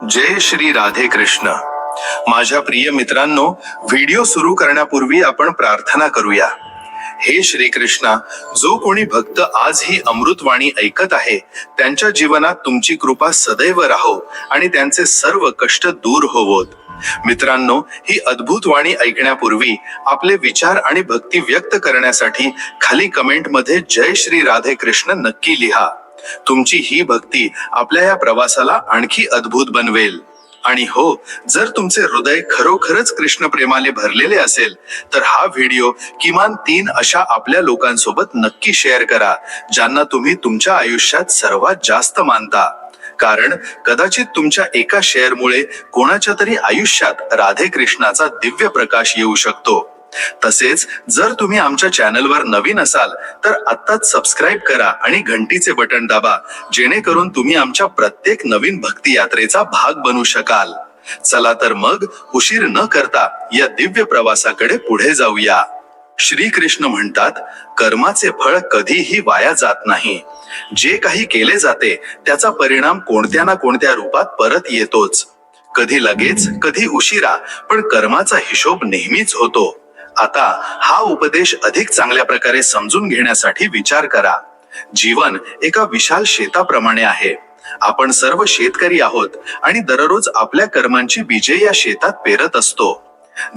जय श्री राधे कृष्ण। माझ्या प्रिय मित्रांनो, व्हिडिओ सुरू करण्यापूर्वी आपण प्रार्थना करूया। हे श्री कृष्णा, जो कोणी भक्त आज ही अमृतवाणी ऐकत आहे त्यांच्या जीवनात तुमची कृपा सदैव राहो आणि त्यांचे सर्व कष्ट दूर होवोत। मित्रांनो, ही अद्भुत वाणी ऐकण्यापूर्वी आपले विचार आणि भक्ती व्यक्त करण्यासाठी खाली कमेंट मध्ये जय श्री राधे कृष्ण नक्की लिहा। तुमची ही भक्ती आपल्या या प्रवासाला आणखी अद्भुत बनवेल। आणि हो, जर तुमचे हृदय खरोखरच कृष्ण प्रेमाने भरलेले असेल तर हा व्हिडिओ किमान 3 अशा आपल्या लोकांसोबत नक्की शेअर करा ज्यांना तुम्ही तुमच्या आयुष्यात सर्वात जास्त मानता। कारण कदाचित तुमच्या एका शेअरमुळे कोणाच्या तरी आयुष्यात राधे कृष्णाचा दिव्य प्रकाश येऊ शकतो। तसेच जर तुम्ही आमच्या चॅनलवर नवीन असाल तर आत्ताच सबस्क्राइब करा आणि घंटीचे बटन दाबा, जेणेकरून तुम्ही आमच्या प्रत्येक नवीन भक्ती यात्रेचा भाग बनू शकाल। चला तर मग उशीर न करता या दिव्य प्रवासाकडे पुढे जाऊया। श्री कृष्ण म्हणतात, कर्माचे फळ कधीही वाया जात नाही। जे काही केले जाते त्याचा परिणाम कोणत्या ना कोणत्या रूपात परत येतोच। कधी लगेच, कधी उशिरा, पण कर्माचा हिशोब नेहमीच होतो। आता हा उपदेश अधिक चांगल्या प्रकारे समजून घेण्यासाठी विचार करा। जीवन एका विशाल शेताप्रमाणे आहे। आपण सर्व शेतकरी आहोत आणि दररोज आपल्या कर्मांची बीजे या शेतात पेरत असतो।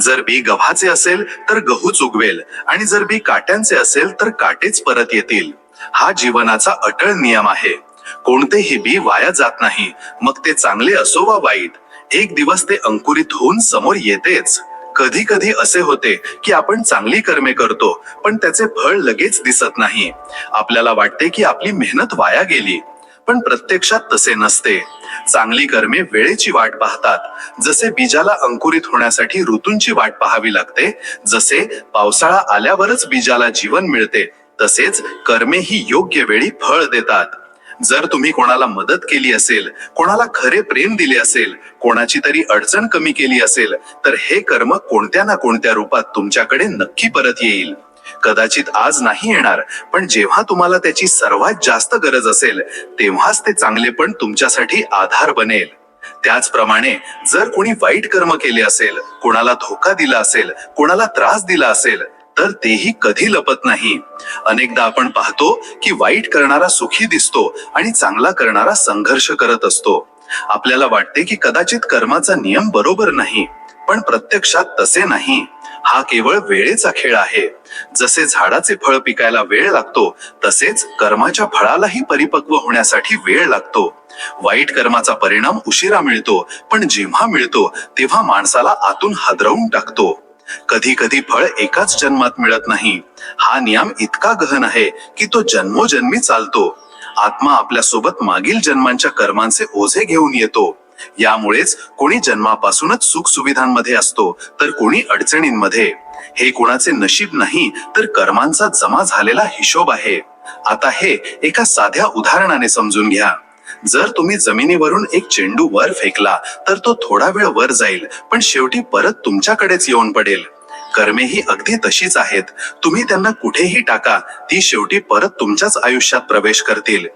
जर बी गव्हाचे असेल तर गहूच उगवेल आणि जर बी काट्यांचे असेल तर काटेच परत येतील। हा जीवनाचा अटळ नियम आहे। कोणतेही बी वाया जात नाही, मग ते चांगले असो वा वाईट, एक दिवस ते अंकुरित होऊन समोर येतेच। कधी कधी असे होते की आपण चांगली कर्मे करतो पण त्याचे फळ लगेच दिसत नाही। आपल्याला वाटते की आपली मेहनत वाया गेली, पण प्रत्यक्षात तसे नसते। चांगली कर्मे वेळेची वाट पाहतात। जसे बीजाला अंकुरित होण्यासाठी ऋतूंची वाट पाहावी लागते, जसे पावसाळा आल्यावरच बीजाला जीवन मिळते, तसेच कर्मे ही योग्य वेळी फळ देतात। जर तुम्ही कोणाला मदत केली असेल, कोणाला खरे प्रेम दिले असेल, कोणाची तरी अडचण कमी केली असेल तर हे कर्म कोणत्या ना कोणत्या रूपात तुमच्याकडे नक्की परत येईल। कदाचित आज नाही येणार, पण जेव्हा तुम्हाला त्याची सर्वात जास्त गरज असेल तेव्हाच ते चांगलेपण तुमच्यासाठी आधार बनेल। त्याचप्रमाणे जर कोणी वाईट कर्म केले असेल, कोणाला धोका दिला असेल, कोणाला त्रास दिला असेल तर तेही कधी लपत नाही। अनेकदा आपण पाहतो की वाईट करणारा सुखी दिसतो आणि चांगला करणारा संघर्ष करत असतो। आपल्याला वाटते की कदाचित कर्माचा नियम बरोबर नाही, पण प्रत्यक्षात तसे नाही। हा केवळ वेळेचा खेळ आहे। जसे झाडाचे फळ पिकायला वेळ लागतो, तसेच कर्माच्या फळालाही परिपक्व होण्यासाठी वेळ लागतो। वाईट कर्माचा परिणाम उशिरा मिळतो, पण जेव्हा मिळतो तेव्हा माणसाला आतून हादरवून टाकतो। कधी कधी फळ एकाच जन्मात मिळत नाही। हा नियम इतका गहन आहे की तो जन्मोजन्मी चालतो। आत्मा आपल्या सोबत मागील जन्मांच्या कर्मांचे ओझे घेऊन येतो। यामुळेच कोणी जन्मापासूनच सुख सुविधांमध्ये असतो तर कोणी अडचणींमध्ये। हे कोणाचे नशीब नाही तर कर्मांचा जमा झालेला हिशोब आहे। आता हे एका साध्या उदाहरणाने समजून घ्या। जर तुम्ही जमिनीवरून एक चेंडू वर फेकला तर तो थोडा वेळ वर जाईल, पण शेवटी परत तुमच्याकडेच येऊन पडेल। कर्मे ही अगदी तशीच आहेत। तुम्ही त्यांना कुठेही टाका, ती शेवटी परत तुमच्याच आयुष्यात प्रवेश करतील।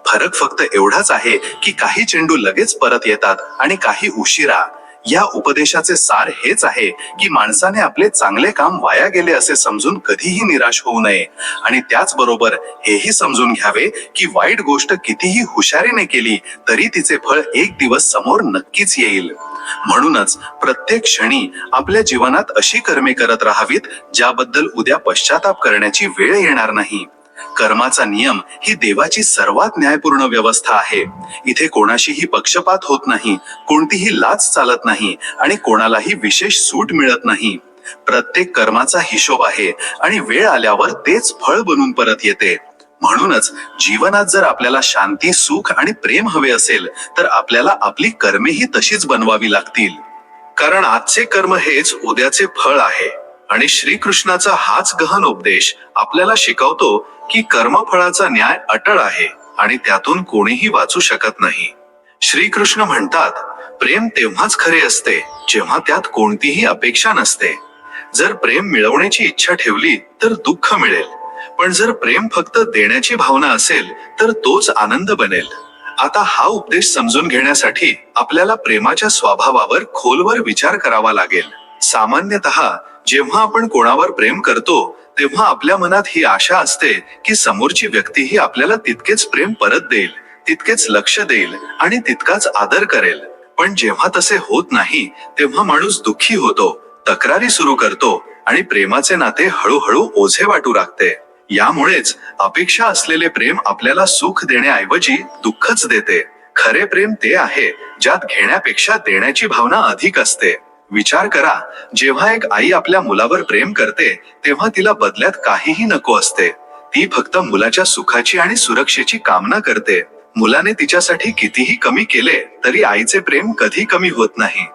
फरक फक्त एवढाच आहे की काही चेंडू लगेच परत येतात आणि काही उशिरा। या उपदेशाचे सार हेच आहे की माणसाने आपले चांगले काम वाया गेले असे समजून कधीही निराश होऊ नये, आणि त्याचबरोबर हेही समजून घ्यावे की वाईट गोष्ट कितीही हुशारीने केली तरी तिचे फळ एक दिवस समोर नक्कीच येईल। म्हणूनच प्रत्येक क्षणी आपल्या जीवनात अशी कर्मे करत राहावीत ज्याबद्दल उद्या पश्चाताप करण्याची वेळ येणार नाही। कर्माचा नियम ही देवाची सर्वात न्यायपूर्ण व्यवस्था आहे। इथे कोणाशीही पक्षपात होत नाही, कोणतीही लाच चालत नाही आणि कोणालाही विशेष सूट मिळत नाही। प्रत्येक कर्माचा हिशोब आहे आणि वेळ आल्यावर तेच फळ बनून परत येते। म्हणूनच जीवनात जर आपल्याला शांती, सुख आणि प्रेम हवे असेल तर आपल्याला आपली कर्मेही तशीच बनवावी लागतील। कारण आजचे कर्म हेच उद्याचे फळ आहे। आणि श्रीकृष्णाचा हाच गहन उपदेश आपल्याला शिकवतो की कर्मफळाचा न्याय अटळ आहे आणि त्यातून कोणीही वाचू शकत नाही। श्रीकृष्ण म्हणतात, प्रेम तेव्हाच खरे असते जेव्हा त्यात कोणतीही अपेक्षा नसते। जर प्रेम मिळवण्याची इच्छा ठेवली तर दुःख मिळेल, पण जर प्रेम फक्त देण्याची भावना असेल तर तोच आनंद बनेल। आता हा उपदेश समजून घेण्यासाठी आपल्याला प्रेमाच्या स्वभावावर खोलवर विचार करावा लागेल. सामान्यतः जेव्हा आपण कोणावर प्रेम करतो तेव्हा आपल्या मनात ही आशा असते की समोरची व्यक्तीही आपल्याला तितकेच प्रेम परत देईल, तितकेच लक्ष देईल आणि तितकाच आदर करेल. पण जेव्हा तसे होत नाही तेव्हा माणूस दुःखी होतो, तक्रारी सुरू करतो आणि प्रेमाचे नाते हळूहळू ओझे वाटू लागते. यामुळेच अपेक्षा असलेले प्रेम आपल्याला सुख देण्याऐवजी दुःखच देते. खरे प्रेम ते आहे ज्यात घेण्यापेक्षा देण्याची भावना अधिक असते. विचार करा, जेव्हा एक आई आपल्या मुलावर प्रेम करते तेव्हा तिला बदल्यात काहीही नको असते. ती फक्त मुलाच्या सुखाची आणि सुरक्षेची कामना करते. मुलाने तिच्यासाठी कितीही कमी केले तरी आईचे प्रेम कधी कमी होत नाही.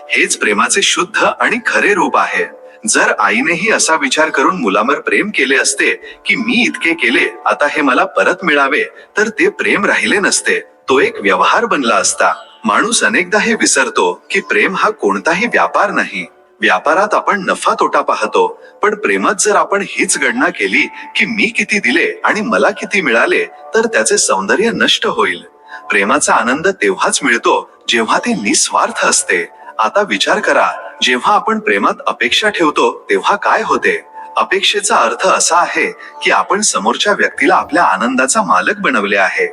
हेच प्रेमाचे शुद्ध आणि खरे रूप आहे. जर आईनेही असा विचार करून मुलावर प्रेम केले असते की मी इतके केले, आता हे मला परत मिळावे, तर ते प्रेम राहिले नसते, तो एक व्यवहार बनला असता. माणूस अनेकदा हे विसरतो की प्रेम हा कोणताही व्यापार नाही. व्यापारात आपण नफा तोटा पाहतो, पण प्रेमात जर आपण हीच गणना केली की मी किती दिले आणि मला किती मिळाले, तर त्याचे सौंदर्य नष्ट होईल. प्रेमाचा आनंद तेव्हाच मिळतो जेव्हा ते निस्वार्थ असते. आता विचार करा, जेव्हा आपण प्रेमात अपेक्षा ठेवतो तेव्हा काय होते? अपेक्षेचा अर्थ असा आहे की आपण समोरच्या व्यक्तीला आपल्या आनंदाचा मालक बनवले आहे.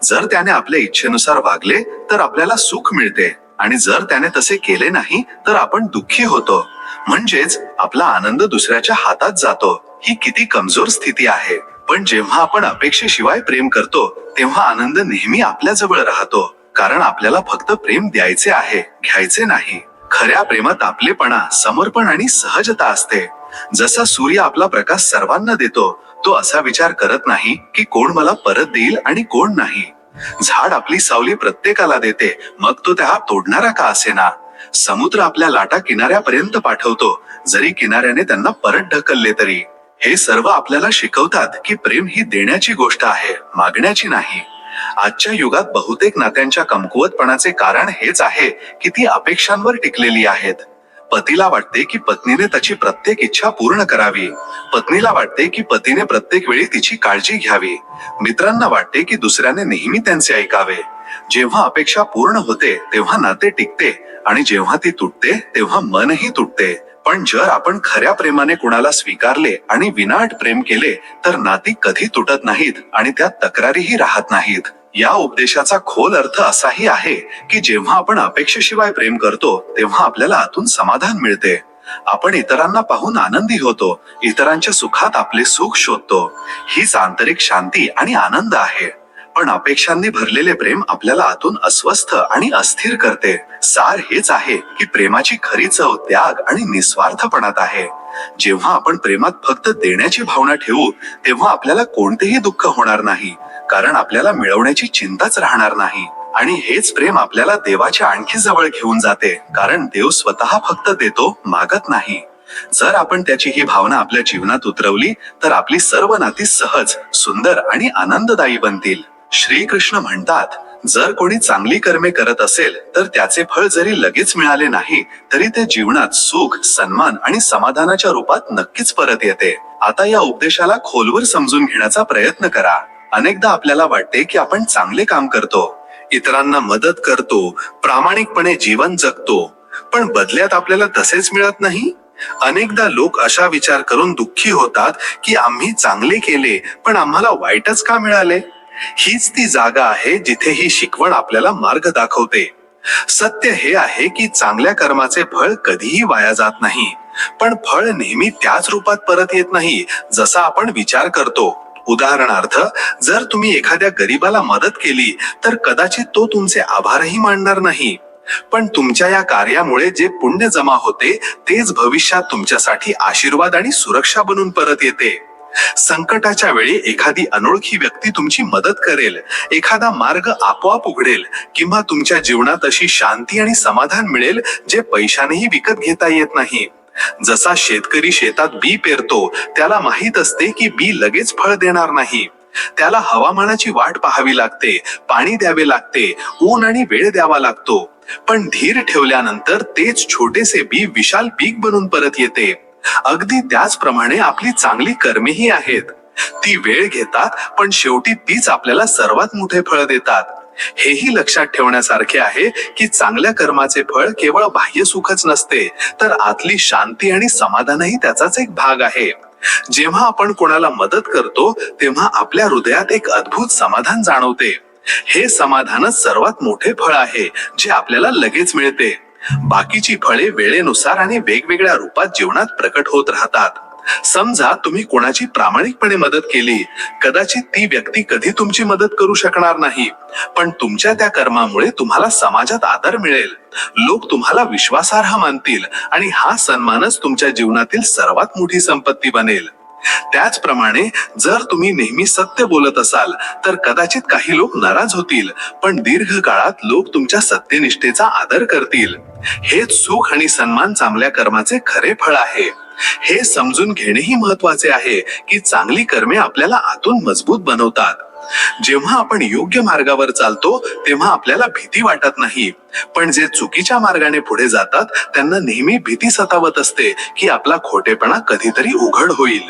जर त्याने आपल्या इच्छेनुसार वागले तर आपल्याला सुख मिळते आणि जर त्याने तसे केले नाही तर आपण दुःखी होतो. म्हणजेच आपला आनंद दुसऱ्याच्या हातात जातो. ही किती कमजोर स्थिती आहे. पण जेव्हा आपण अपेक्षेशिवाय प्रेम करतो तेव्हा आनंद नेहमी आपल्या जवळ राहतो, कारण आपल्याला फक्त प्रेम द्यायचे आहे, घ्यायचे नाही. खऱ्या प्रेमात आपलेपणा, समर्पण आणि सहजता असते. जसा सूर्य आपला प्रकाश सर्वांना देतो, तो असा विचार करत नाही की कोण मला परत देईल आणि कोण नाही. झाड आपली सावली प्रत्येकाला देते, मग तो त्या तोडणारा का असेना. समुद्र आपल्या लाटा किनाऱ्यापर्यंत पाठवतो, जरी किनाऱ्याने त्यांना परत ढकलले तरी. हे सर्व आपल्याला शिकवतात की प्रेम ही देण्याची गोष्ट आहे, मागण्याची नाही. आजच्या युगात बहुतेक नात्यांच्या कमकुवतपणाचे कारण हेच आहे की ती अपेक्षांवर टिकलेली आहेत. पतीला वाटते की पत्नीने त्याची प्रत्येक इच्छा पूर्ण करावी. पत्नीला वाटते की पतीने प्रत्येक वेळी तिची काळजी घ्यावी. मित्रांना वाटते की दुसऱ्याने नेहमी त्यांचे ऐकावे. जेव्हा अपेक्षा पूर्ण होते तेव्हा नाते टिकते आणि जेव्हा ती तुटते तेव्हा मनही तुटते. पण जर आपण खऱ्या प्रेमाने कुणाला स्वीकारले आणि विनाट प्रेम केले तर नाती कधी तुटत नाहीत आणि त्यात तक्रारीही राहत नाहीत. या उपदेशाचा खोल अर्थ असाही आहे की जेव्हा आपण अपेक्षेशिवाय प्रेम करतो तेव्हा आपल्याला आतून समाधान मिळते. आपण इतरांना पाहून आनंदी होतो, इतरांच्या सुखात आपले सुख शोधतो. हीच आंतरिक शांती आणि आनंद आहे. पण अपेक्षांनी भरलेले प्रेम आपल्याला आतून अस्वस्थ आणि अस्थिर करते. सार हेच आहे की प्रेमाची खरी चव त्याग आणि निस्वार्थपणात आहे. जेव्हा आपण प्रेमात फक्त देण्याची भावना ठेवू तेव्हा आपल्याला कोणतेही दुःख होणार नाही, कारण आपल्याला मिळवण्याची चिंताच राहणार नाही. आणि हेच प्रेम आपल्याला देवाच्या आणखी जवळ घेऊन जाते, कारण देव स्वतः फक्त देतो, मागत नाही. जर आपण त्याची ही भावना आपल्या जीवनात उतरवली तर आपली सर्व नाती सहज, सुंदर आणि आनंददायी बनतील. श्रीकृष्ण म्हणतात, जर कोणी चांगली कर्मे करत असेल तर त्याचे फळ जरी लगेच मिळाले नाही तरी ते जीवनात सुख, सन्मान आणि समाधानाच्या रूपात नक्कीच परत येते. आता या उपदेशाला खोलवर समजून घेण्याचा प्रयत्न करा. अनेकदा आपल्याला वाटते की आपण चांगले काम करतो, इतरांना मदत करतो, प्रामाणिकपणे जीवन जगतो, पण बदल्यात आपल्याला तसेच मिळत नाही. अनेकदा लोक अशा विचार करून दुःखी होतात की आम्ही चांगले केले पण आम्हाला वाईटच का मिळाले. हीच ती जागा आहे जिथे ही शिकवण आपल्याला मार्ग दाखवते. सत्य हे आहे की चांगल्या कर्माचे फळ कधीही वाया जात नाही, पण फळ नेहमी त्याच रूपात परत येत नाही जसा आपण विचार करतो. उदाहरणार्थ, जर तुम्ही एखाद्या गरीबाला मदत केली तर कदाचित तो तुमचे आभारही मानणार नाही, पण तुमच्या या कार्यामुळे जे पुण्य जमा होते तेच भविष्यात तुमच्यासाठी आशीर्वाद आणि सुरक्षा बनून परत येते. संकटाच्या वेळी एखादी अनोळखी व्यक्ती तुमची मदत करेल, एखादा मार्ग आपोआप उघडेल किंवा तुमच्या जीवनात अशी शांती आणि समाधान मिळेल जे पैशानेही विकत घेता येत नाही. जसा शेतकरी शेतात बी पेरतो, त्याला माहित असते की बी लगेच फळ देणार नाही. त्याला हवामानाची वाट पाहावी लागते, पाणी द्यावे लागते, ऊन आणि वेळ द्यावा लागतो. पण धीर ठेवल्यानंतर तेच छोटेसे बी विशाल पीक बनून परत येते. अगदी त्याचप्रमाणे आपली चांगली कर्मेही आहेत. ती वेळ घेतात पण शेवटी तीच आपल्याला सर्वात मोठे फळ देतात. हेही लक्षात ठेवण्यासारखे आहे की चांगल्या कर्माचे फळ केवळ बाह्य सुखच नसते, तर आतली शांती आणि समाधानही त्याचाच एक भाग आहे. जेव्हा आपण कोणाला मदत करतो तेव्हा आपल्या हृदयात एक अद्भुत समाधान जाणवते. हे समाधानच सर्वात मोठे फळ आहे जे आपल्याला लगेच मिळते. बाकीची फळे वेळेनुसार आणि वेगवेगळ्या रूपात जीवनात प्रकट होत राहतात. समजा तुम्ही कोणाची प्रामाणिकपणे मदत केली, कदाचित ती व्यक्ती कधी तुमची मदत करू शकणार नाही, पण तुमच्या त्या कर्मामुळे तुम्हाला समाजात आदर मिळेल, लोक तुम्हाला विश्वासार्ह मानतील आणि हा सन्मानच तुमच्या जीवनातील सर्वात मोठी संपत्ती बनेल. त्याचप्रमाणे जर तुम्ही नेहमी सत्य बोलत असाल तर कदाचित काही लोक नाराज होतील, पण दीर्घकाळात लोक तुमच्या सत्यनिष्ठेचा आदर करतील. हेच सुख आणि सन्मान चांगल्या कर्माचे खरे फळ आहे. हे समजून घेणेही महत्वाचे आहे की चांगली कर्मे आपल्याला आतून मजबूत बनवतात. जेव्हा आपण योग्य मार्गावर चालतो तेव्हा आपल्याला भीती वाटत नाही, पण जे चुकीच्या मार्गाने पुढे जातात त्यांना नेहमी भीती सतावत असते की आपला खोटेपणा कधीतरी उघड होईल.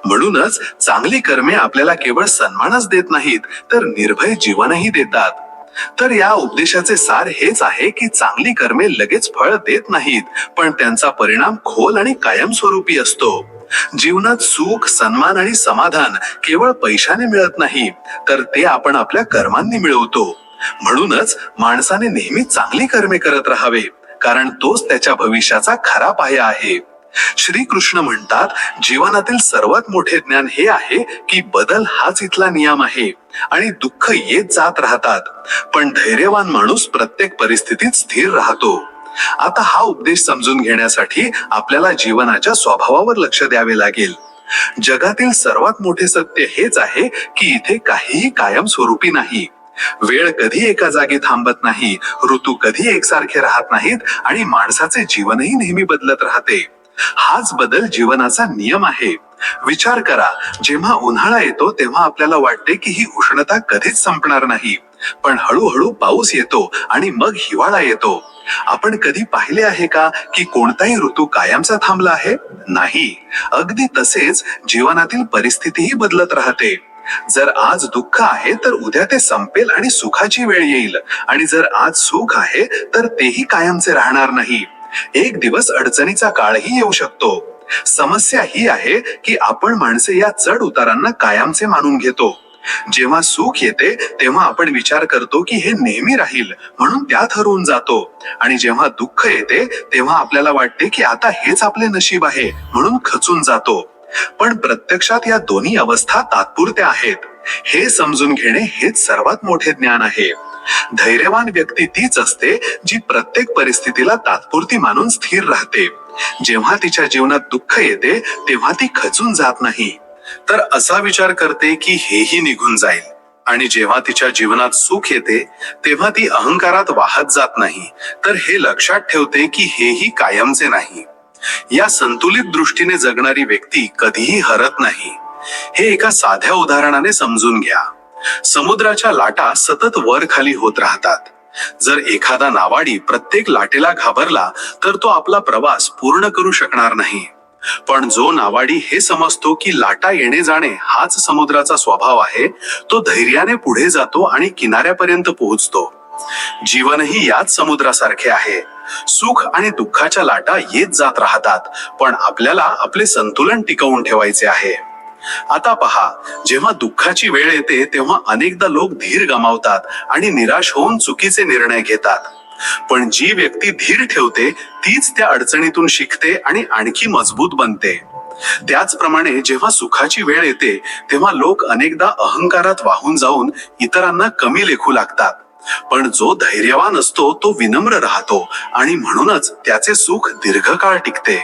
म्हणूनच चांगली कर्मे आपल्याला केवळ सन्मानच देत नाहीत, तर निर्भय जीवनही देतात. तर या उपदेशाचे सार हेच आहे की चांगली कर्मे लगेच फळ देत नाहीत, पण त्यांचा परिणाम खोल आणि कायमस्वरूपी असतो. जीवनात सुख, सन्मान आणि समाधान केवळ पैशाने मिळत नाही, तर ते आपण आपल्या कर्मांनी मिळवतो. म्हणूनच माणसाने नेहमी चांगली कर्मे करत राहावे, कारण तोच त्याच्या भविष्याचा खरा पाया आहे. श्रीकृष्ण म्हणतात, जीवनातील सर्वात मोठे ज्ञान हे आहे की बदल हाच इथला नियम आहे आणि दुःख येत जात राहतात, पण धैर्यवान माणूस प्रत्येक परिस्थितीत स्थिर राहतो. आता हा उपदेश समजून घेण्यासाठी आपल्याला जीवनाच्या स्वभावावर लक्ष द्यावे लागेल. जगातील सर्वात मोठे सत्य हेच आहे की इथे काहीही कायमस्वरूपी नाही. वेळ कधी एका जागी थांबत नाही, ऋतू कधी एकसारखे राहत नाहीत आणि माणसाचे जीवनही नेहमी बदलत राहते. हाच बदल जीवनाचा नियम आहे. विचार करा, जेव्हा उन्हाळा येतो तेव्हा आपल्याला वाटते की ही उष्णता कधीच संपणार नाही, पण हळूहळू पाऊस येतो आणि मग हिवाळा येतो. आपण कधी पाहिले आहे का की कोणताही ऋतू कायमचा थांबला आहे? नाही. अगदी तसेच जीवनातील परिस्थितीही बदलत राहते. जर आज दुःख आहे तर उद्या ते संपेल आणि सुखाची वेळ येईल, आणि जर आज सुख आहे तर तेही कायमचे राहणार नाही. एक दिवस अडचणीचा काळही येऊ शकतो. समस्या ही आहे की आपण माणसे या चढ उतारांना कायमचे मानून घेतो. जेव्हा सुख येते तेव्हा आपण विचार करतो की हे नेहमी राहील, म्हणून त्यात हरवून जातो, आणि जेव्हा दुःख येते तेव्हा आपल्याला वाटते की आता हेच आपले नशीब आहे, म्हणून खचून जातो. पण प्रत्यक्षात या दोन्ही अवस्था तात्पुरत्या आहेत. हे समजून घेणे हेच सर्वात मोठे ज्ञान आहे. धैर्यवान व्यक्ती तीच असते जी प्रत्येक परिस्थितीला तात्पुरती मानून स्थिर राहते. जेव्हा तिच्या जीवनात दुःख येते तेव्हा ती खचून जात नाही, तर असा विचार करते की हेही निघून जाईल, आणि जेव्हा तिच्या जीवनात सुख येते तेव्हा ती अहंकारात वाहत जात नाही, तर हे लक्षात ठेवते की हेही कायमचे नाही. या संतुलित दृष्टीने जगणारी व्यक्ती कधीही हरत नाही. हे एका साध्या उदाहरणाने समजून घ्या. समुद्राच्या लाटा सतत वर खाली होत राहतात. जर एखादा नावाडी प्रत्येक लाटेला घाबरला तर तो आपला प्रवास पूर्ण करू शकणार नाही. पण जो नावाडी हे समजतो की लाटा येणे जाणे हाच समुद्राचा स्वभाव आहे, तो धैर्याने पुढे जातो आणि किनाऱ्यापर्यंत पोहोचतो. जीवनही याच समुद्रासारखे आहे. सुख आणि दुःखाच्या लाटा येत जात राहतात, पण आपल्याला आपले संतुलन टिकवून ठेवायचे आहे. आता पहा, जेव्हा दुःखाची वेळ येते तेव्हा अनेकदा लोक धीर गमावतात आणि निराश होऊन चुकीचे निर्णय घेतात. पण जी व्यक्ती धीर ठेवते तीच त्या अडचणीतून शिकते आणि आणखी मजबूत बनते. त्याचप्रमाणे जेव्हा सुखाची वेळ येते तेव्हा लोक अनेकदा अहंकारात वाहून जाऊन इतरांना कमी लेखू लागतात. पण जो धैर्यवान असतो तो विनम्र राहतो आणि म्हणूनच त्याचे सुख दीर्घकाळ टिकते.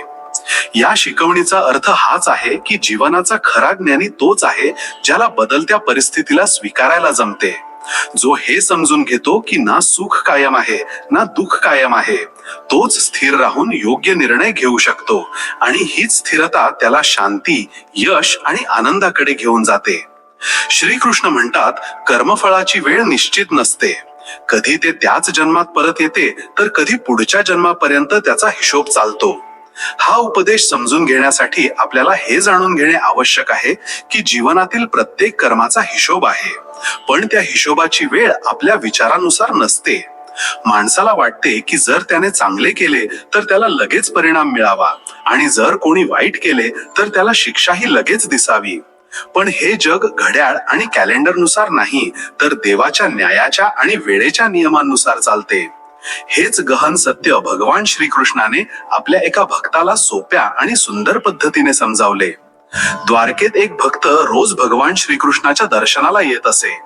या शिकवणीचा अर्थ हाच आहे की जीवनाचा खरा ज्ञानी तोच आहे ज्याला बदलत्या परिस्थितीला स्वीकारायला जमते. जो हे समजून घेतो की ना सुख कायम आहे ना दुःख कायम आहे, तोच स्थिर राहून योग्य निर्णय घेऊ शकतो, आणि हीच स्थिरता त्याला शांती, यश आणि आनंदाकडे घेऊन जाते. श्रीकृष्ण म्हणतात, कर्मफळाची वेळ निश्चित नसते. कधी ते त्याच जन्मात परत येते तर कधी पुढच्या जन्मापर्यंत त्याचा हिशोब चालतो. हा उपदेश समजून घेण्यासाठी आपल्याला हे जाणून घेणे आवश्यक आहे की जीवनातील प्रत्येक कर्माचा हिशोब आहे. पण त्या हिशोबाची वेळ आपल्या विचारानुसार नसते. माणसाला वाटते की जर त्याने चांगले केले तर त्याला लगेच परिणाम मिळावा आणि जर कोणी वाईट केले तर त्याला शिक्षाही लगेच दिसावी. पण हे जग घड्याळ आणि कॅलेंडरनुसार नाही, तर देवाच्या न्यायाच्या आणि वेळेच्या नियमांनुसार चालते. हेच गहन सत्य भगवान श्रीकृष्णाने आपल्या एका भक्ताला सोप्या आणि सुंदर पद्धतीने समजावले. द्वारकेत एक भक्त रोज भगवान श्रीकृष्णाच्या दर्शनाला येत असे.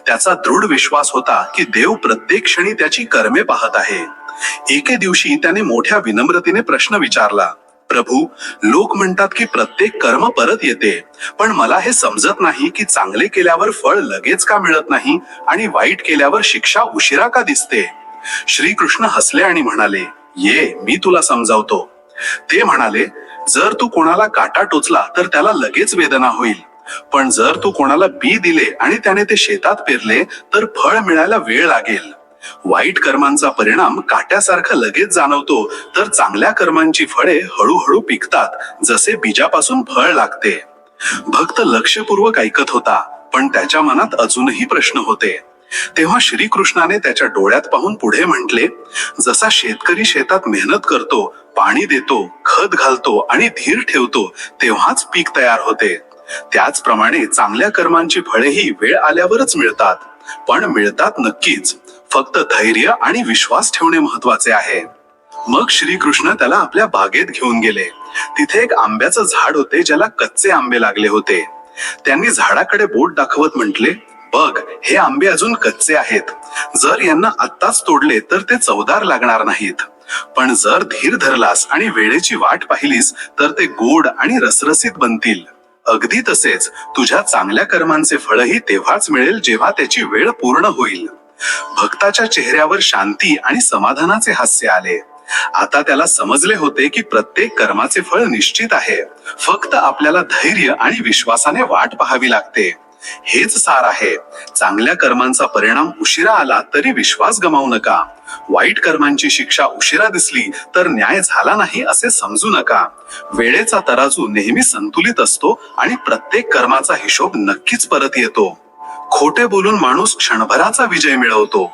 त्याचा दृढ विश्वास होता की देव प्रत्येक क्षणी त्याची कर्मे पाहत आहे. एके दिवशी त्याने मोठ्या विनम्रतेने प्रश्न विचारला, प्रभू, लोक म्हणतात की प्रत्येक कर्म परत येते, पण मला हे समजत नाही की चांगले केल्यावर फळ लगेच का मिळत नाही आणि वाईट केल्यावर शिक्षा उशिरा का दिसते. श्रीकृष्ण हसले आणि म्हणाले, ये, मी तुला समजावतो. ते म्हणाले, जर तू कोणाला काटा टोचला तर त्याला लगेच वेदना होईल, पण जर तू कोणाला बी दिले आणि त्याने ते शेतात पेरले तर फळ मिळायला वेळ लागेल. वाईट कर्मांचा परिणाम काट्यासारखा लगेच जाणवतो, तर चांगल्या कर्मांची फळे हळूहळू पिकतात, जसे बीजापासून फळ लागते. भक्त लक्षपूर्वक ऐकत होता, पण त्याच्या मनात अजूनही प्रश्न होते. तेव्हा श्रीकृष्णाने त्याच्या डोळ्यात पाहून पुढे म्हटले, जसा शेतकरी शेतात मेहनत करतो, पाणी देतो, खत घालतो आणि धीर ठेवतो, तेव्हाच पीक तयार होते. त्याचप्रमाणे चांगल्या कर्मांची फळेही वेळ आल्यावरच मिळतात, पण मिळतात नक्कीच. फक्त धैर्य आणि विश्वास ठेवणे महत्वाचे आहे. मग श्रीकृष्ण त्याला आपल्या बागेत घेऊन गेले. तिथे एक आंब्याचं झाड होते, ज्याला कच्चे आंबे लागले होते. त्यांनी झाडाकडे बोट दाखवत म्हटले, बघ, हे आंबे अजून कच्चे आहेत. जर यांना आत्ताच तोडले तर ते चवदार लागणार नाहीत, पण जर धीर धरलास आणि वेळेची वाट पाहिलीस तर ते गोड आणि रसरसीत बनतील. अगदी तसेच तुझ्या चांगल्या कर्मांचे फळही तेव्हाच मिळेल जेव्हा त्याची वेळ पूर्ण होईल. भक्ताच्या चेहऱ्यावर शांती आणि समाधानाचे हास्य आले. आता त्याला समजले होते की प्रत्येक कर्माचे फळ निश्चित आहे, फक्त आपल्याला धैर्य आणि विश्वासाने वाट पाहावी लागते. हेच सार आहे. चांगल्या कर्मांचा परिणाम उशिरा आला तरी विश्वास गमावू नका. वाईट कर्मांची शिक्षा उशिरा दिसली तर न्याय झाला नाही असे समजू नका. वेळेचा तराजू नेहमी संतुलित असतो आणि प्रत्येक कर्माचा हिशोब नक्कीच परत येतो. खोटे बोलून माणूस क्षणभराचा विजय मिळवतो,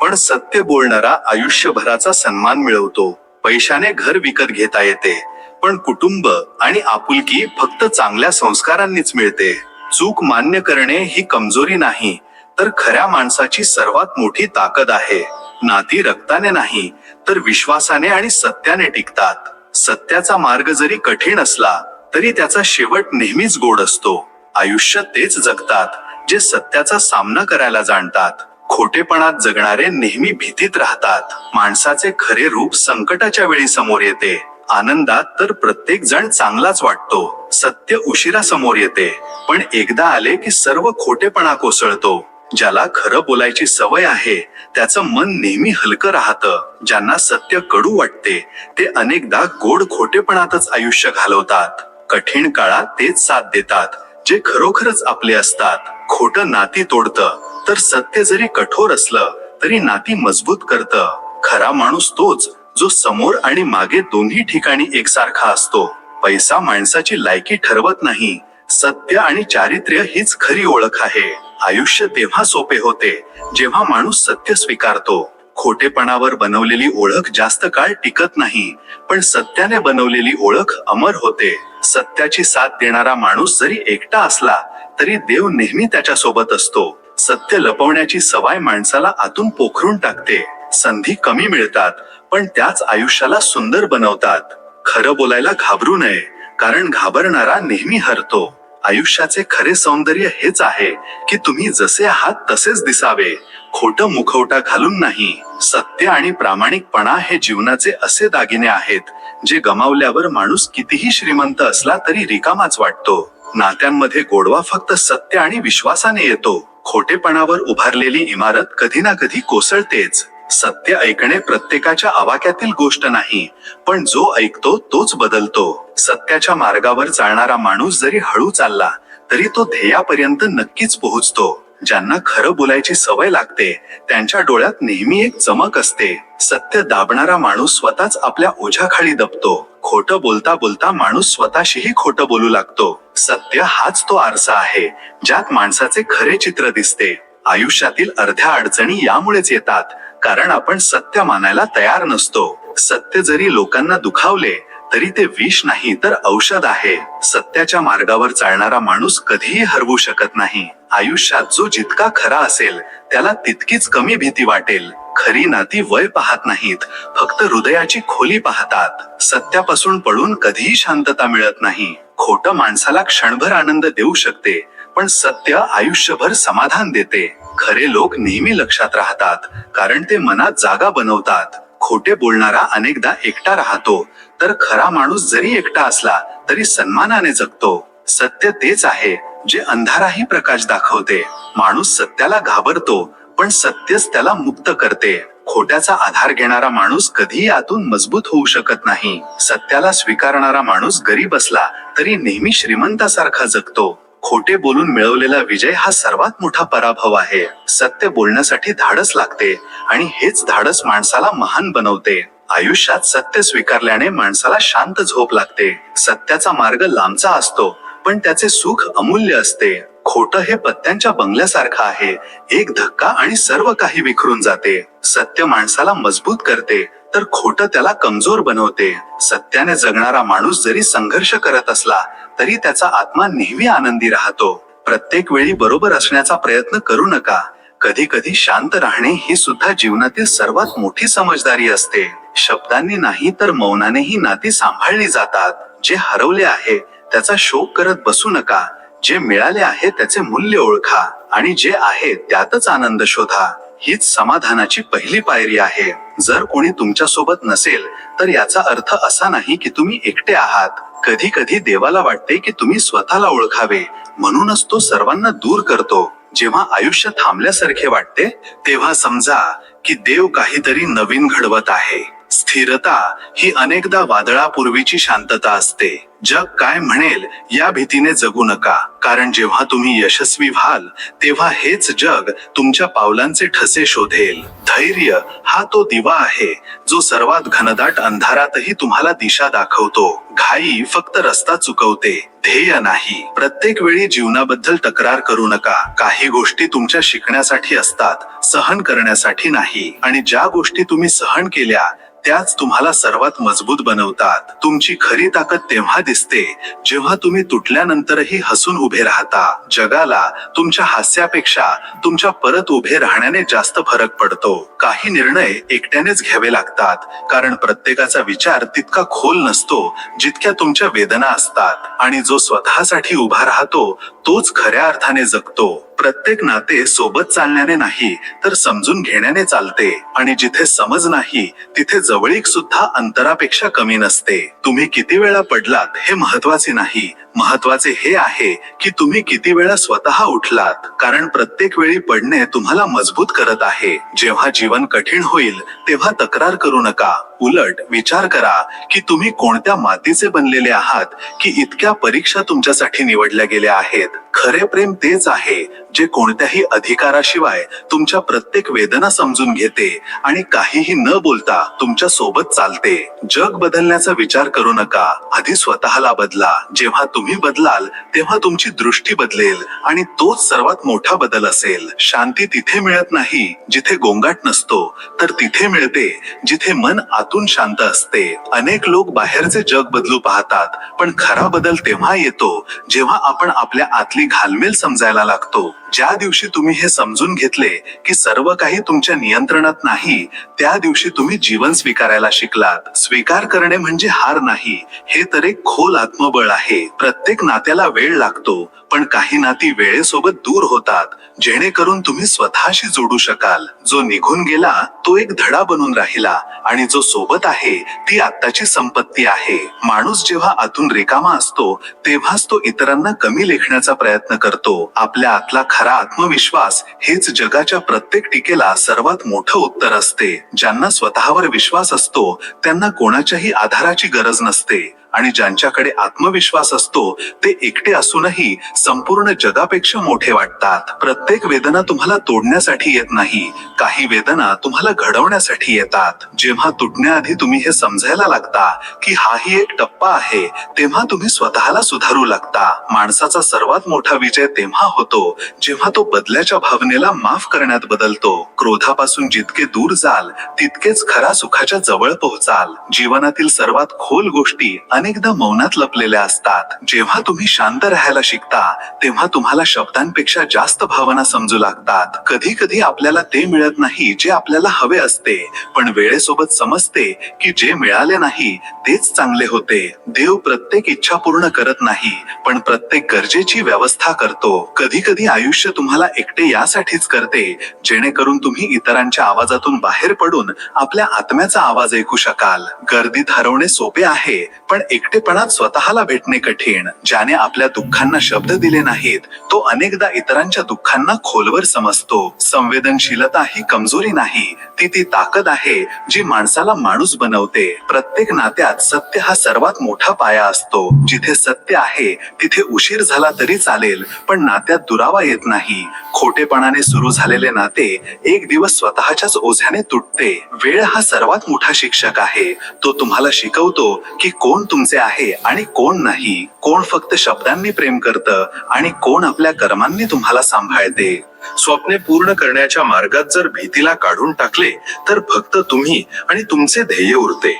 पण सत्य बोलणारा आयुष्यभराचा सन्मान मिळवतो. पैशाने घर विकत घेता येते, पण कुटुंब आणि आपुलकी फक्त चांगल्या संस्कारांनीच मिळते. चूक मान्य करणे ही कमजोरी नाही, तर खऱ्या माणसाची सर्वात मोठी ताकद आहे. नाती रक्ताने नाही, तर विश्वासाने आणि सत्याने टिकतात. सत्याचा मार्ग जरी कठीण असला तरी त्याचा शेवट नेहमीच गोड असतो. आयुष्य तेच जगतात जे सत्याचा सामना करायला जाणतात. खोटेपणात जगणारे नेहमी भीतीत राहतात. माणसाचे खरे रूप संकटाच्या वेळी समोर येते. आनंदात तर प्रत्येक जण चांगलाच वाटतो. सत्य उशिरा समोर येते, पण एकदा आले की सर्व खोटेपणा कोसळतो. ज्याला खरं बोलायची सवय आहे त्याचं मन नेहमी हलकं राहतं. ज्यांना सत्य कडू वाटते ते अनेकदा गोड खोटेपणातच आयुष्य घालवतात. कठीण काळात तेच साथ देतात जे खरोखरच आपले असतात. खोटं नाती तोडतं, तर सत्य जरी कठोर असलं तरी नाती मजबूत करतं. खरा माणूस तोच जो समोर आणि मागे दोन्ही ठिकाणी एकसारखा असतो. पैसा माणसाची लायकी ठरवत नाही, सत्य आणि चारित्र्य हीच खरी ओळख आहे. आयुष्य तेव्हा सोपे होते जेव्हा माणूस सत्य स्वीकारतो. खोटेपणावर बनवलेली ओळख जास्त काळ टिकत नाही, पण सत्याने बनवलेली ओळख अमर होते. सत्याची साथ देणारा माणूस जरी एकटा असला तरी देव नेहमी त्याच्या सोबत असतो. सत्य लपवण्याची सवय माणसाला आतून पोखरून टाकते. संधी कमी मिळतात, पण त्याच आयुष्याला सुंदर बनवतात. खरं बोलायला घाबरू नये, कारण घाबरणारा नेहमी हरतो. आयुष्याचे खरे सौंदर्य हेच आहे की तुम्ही जसे आहात तसेच दिसावे, खोटं मुखवटा घालून नाही. सत्य आणि प्रामाणिकपणा हे जीवनाचे असे दागिने आहेत जे गमावल्यावर माणूस कितीही श्रीमंत असला तरी रिकामाच वाटतो. नात्यांमध्ये गोडवा फक्त सत्य आणि विश्वासाने येतो. खोटेपणावर उभारलेली इमारत कधी ना कधी कोसळतेच. सत्य ऐकणे प्रत्येकाच्या आवाक्यातील गोष्ट नाही, पण जो ऐकतो तोच बदलतो. सत्याच्या मार्गावर चालणारा माणूस जरी हळू चालला तरी तो ध्येयापर्यंत नक्कीच पोहोचतो. ज्यांना खरं बोलायची सवय लागते त्यांच्या डोळ्यात नेहमी एक चमक असते. सत्य दाबणारा माणूस स्वतःच आपल्या ओझ्याखाली दबतो. खोटं बोलता बोलता माणूस स्वतःशीही खोटं बोलू लागतो. सत्य हाच तो आरसा आहे ज्यात माणसाचे खरे चित्र दिसते. आयुष्यातील अर्ध्या अडचणी यामुळेच येतात, कारण आपण सत्य मानायला तयार नसतो. सत्य जरी लोकांना दुखावले तरी ते विष नाही तर औषध आहे. सत्याच्या मार्गावर चालणारा माणूस कधीही हरवू शकत नाही. आयुष्यात जो जितका खरा असेल त्याला तितकीच कमी भीती वाटेल. खरी नाती वय पाहत नाहीत, फक्त हृदयाची खोली पाहतात. सत्यापासून पळून कधीही शांतता मिळत नाही. खोटं माणसाला क्षणभर आनंद देऊ शकते, पण सत्य आयुष्यभर समाधान देते. खरे लोक नेहमी लक्षात राहतात, कारण ते मनात जागा बनवतात. खोटे बोलणारा अनेकदा एकटा राहतो, तर खरा माणूस जरी एकटा असला तरी सन्मानाने जगतो. सत्य तेच आहे जे अंधाराही प्रकाश दाखवते. माणूस सत्याला घाबरतो, पण सत्यच त्याला मुक्त करते. खोट्याचा आधार घेणारा माणूस कधीही आतून मजबूत होऊ शकत नाही. सत्याला स्वीकारणारा माणूस गरीब असला तरी नेहमी श्रीमंतासारखा जगतो. खोटे बोलून मिळवलेला विजय हा सर्वात मोठा पराभव आहे. सत्य बोलण्यासाठी धाडस लागते, आणि हेच धाडस माणसाला महान बनवते. आयुष्यात सत्य स्वीकारल्याने माणसाला शांत झोप लागते. सत्याचा मार्ग लांबचा असतो, पण त्याचे सुख अमूल्य असते. खोटं हे पत्त्यांच्या बंगल्यासारखं आहे. एक धक्का आणि सर्व काही विखरून जाते. सत्य माणसाला मजबूत करते, तर खोटं त्याला कमजोर बनवते. सत्याने जगणारा माणूस जरी संघर्ष करत असला तरी त्याचा आत्मा नेहमी आनंदी राहतो. प्रत्येक वेळी बरोबर असण्याचा प्रयत्न करू नका. कधी कधी शांत राहणे ही सुद्धा जीवनातील सर्वात मोठी समजदारी असते. शब्दांनी नाही तर मौनानेही नाती सांभाळली जातात. जे हरवले आहे त्याचा शोक करत बसू नका. जे मिळाले आहे त्याचे मूल्य ओळखा, आणि जे आहे त्यातच आनंद शोधा. हीच समाधानाची पहिली पायरी आहे. जर कोणी तुमच्या सोबत नसेल तर याचा अर्थ असा नाही की तुम्ही एकटे आहात. कधी कधी देवाला वाटते की तुम्ही स्वतःला ओळखावे, म्हणूनच तो सर्वांना दूर करतो. जेव्हा आयुष्य थांबल्यासारखे वाटते तेव्हा समजा की देव काहीतरी नवीन घडवत आहे. स्थिरता ही अनेकदा वादळापूर्वीची शांतता असते. जग काय म्हणेल या भीतीने जगू नका, कारण जेव्हा तुम्ही यशस्वी व्हाल तेव्हा हेच जग तुमच्या पावलांचे ठसे शोधेल. धैर्य हा तो दिवा आहे जो सर्वात घनदाट अंधारातही तुम्हाला दिशा दाखवतो. घाई फक्त रस्ता चुकवते, ध्येय नाही. प्रत्येक वेळी जीवनाबद्दल तक्रार करू नका. काही गोष्टी तुमच्या शिकण्यासाठी असतात, सहन करण्यासाठी नाही. आणि ज्या गोष्टी तुम्ही सहन केल्या त्याच तुम्हाला सर्वात मजबूत बनवतात. तुमची खरी ताकद तेव्हा दिसते जेव्हा तुम्ही तुटल्यानंतरही हसून उभे राहता. जगाला तुमच्या हास्यापेक्षा तुमच्या परत उभे राहण्याने जास्त फरक पडतो. काही निर्णय एकट्यानेच घ्यावे लागतात, कारण प्रत्येकाचा विचार तितका खोल नसतो जितक्या तुमच्या वेदना असतात. आणि जो स्वतःसाठी उभा राहतो तोच खऱ्या अर्थाने जगतो. प्रत्येक नाते सोबत चालण्याने नाही तर समजून घेण्याने चालते. आणि जिथे समज नाही तिथे जवळीक सुद्धा अंतरापेक्षा कमी नसते. तुम्ही किती वेळा पडलात हे महत्वाचे नाही, महत्वाचे हे आहे की तुम्ही किती वेळा स्वतः उठलात. कारण प्रत्येक वेळी पडणे तुम्हाला मजबूत करत आहे. जेव्हा जीवन कठीण होईल तेव्हा तक्रार करू नका. उलट विचार करा की तुम्ही कोणत्या मातीचे बनलेले आहात, की इतक्या परीक्षा तुमच्यासाठी निवडल्या गेल्या आहेत. खरे प्रेम तेच आहे जे कोणत्याही अधिकाराशिवाय तुमच्या प्रत्येक वेदना समजून घेते आणि काहीही न बोलता तुमच्या सोबत चालते. जग बदलण्याचा विचार करू नका, आधी स्वतःला बदला. जेव्हा तुम्ही बदलाल तेव्हा तुमची दृष्टी बदलेल, आणि तोच सर्वात मोठा बदल असेल. शांती तिथे मिळत नाही जिथे गोंगाट नसतो, तर तिथे मिळते जिथे मन आतून शांत असते. अनेक लोक बाहेरचे जग बदलू पाहतात, पण खरा बदल तेव्हा येतो जेव्हा आपण आपल्या आतली घालमेल समजायला लागतो. ज्या दिवशी तुम्ही हे समजून घेतले की सर्व काही तुमच्या नियंत्रणात नाही, त्या दिवशी तुम्ही जीवन स्वीकारायला शिकलात. स्वीकार करणे म्हणजे हार नाही, हे तर एक खोल आत्मबळ आहे. प्रत्येक नात्याला वेळ लागतो, पण काही नाती वेळेसोबत दूर होतात, जेणेकरून तुम्ही स्वतःशी जोडू शकाल. जो निघून गेला तो एक धडा बनून राहिला, आणि जो सोबत आहे ती आत्ताची संपत्ती आहे. माणूस जेव्हा आतून रिकामा असतो तेव्हाच तो इतरांना कमी लेखण्याचा प्रयत्न करतो. आपल्या आतला खरा आत्मविश्वास हेच जगाच्या प्रत्येक टीकेला सर्वात मोठं उत्तर असते. ज्यांना स्वतःवर विश्वास असतो त्यांना कोणाच्याही आधाराची गरज नसते, आणि ज्यांच्याकडे आत्मविश्वास असतो ते एकटे असूनही संपूर्ण जगापेक्षा मोठे वाटतात. प्रत्येक वेदना तुम्हाला तोडण्यासाठी येत नाही, काही वेदना तुम्हाला घडवण्यासाठी येतात. जेव्हा तुटण्याआधी तुम्ही हे समजायला लागता की हाही एक टप्पा आहे, तेव्हा तुम्ही स्वतःला सुधारू लागता. माणसाचा सर्वात मोठा विजय तेव्हा होतो जेव्हा तो बदल्याच्या भावनेला माफ करण्यात बदलतो. क्रोधापासून जितके दूर जाल तितकेच खरा सुखाच्या जवळ पोहोचाल. जीवनातील सर्वात खोल गोष्टी अनेकदा मौनात लपलेल्या असतात. जेव्हा तुम्ही शांत राहायला शिकता तेव्हा तुम्हाला शब्दांपेक्षा जास्त भावना समजू लागतात. कधी कधी आपल्याला ते मिळत नाही जे आपल्याला हवे असते, पण वेळेसोबत समजते की जे मिळाले नाही तेच चांगले होते. देव प्रत्येक इच्छा पूर्ण करत नाही, पण प्रत्येक गरजेची व्यवस्था करतो. कधी कधी आयुष्य तुम्हाला एकटे यासाठीच करते जेणेकरून तुम्ही इतरांच्या आवाजातून बाहेर पडून आपल्या आत्म्याचा आवाज ऐकू शकाल. गर्दीत हरवणे सोपे आहे, पण एकटेपणात स्वतःला भेटणे कठीण. ज्याने आपल्या दुःखांना शब्द दिले नाहीत तो अनेकदा इतरांच्या दुःखांना खोलवर समजतो. संवेदनशीलता ही कमजोरी नाही, ती ताकद आहे जी माणसाला माणूस बनवते. प्रत्येक नात्यात सत्य हा सर्वात मोठा पाया असतो. जिथे सत्य आहे तिथे उशीर झाला तरी चालेल, पण नात्यात दुरावा येत नाही. खोटेपणाने सुरू झालेले नाते एक दिवस स्वतःच्याच ओझ्याने तुटते. वेळ हा सर्वात मोठा शिक्षक आहे. तो तुम्हाला शिकवतो की कोण तुमचे आहे आणि कोण नाही, कोण फक्त शब्दांनी प्रेम करतं आणि कोण आपल्या कर्मांनी तुम्हाला सांभाळते. स्वप्ने पूर्ण करण्याच्या मार्गात जर भीतीला काढून टाकले तर फक्त तुम्ही आणि तुमचे ध्येय उरते.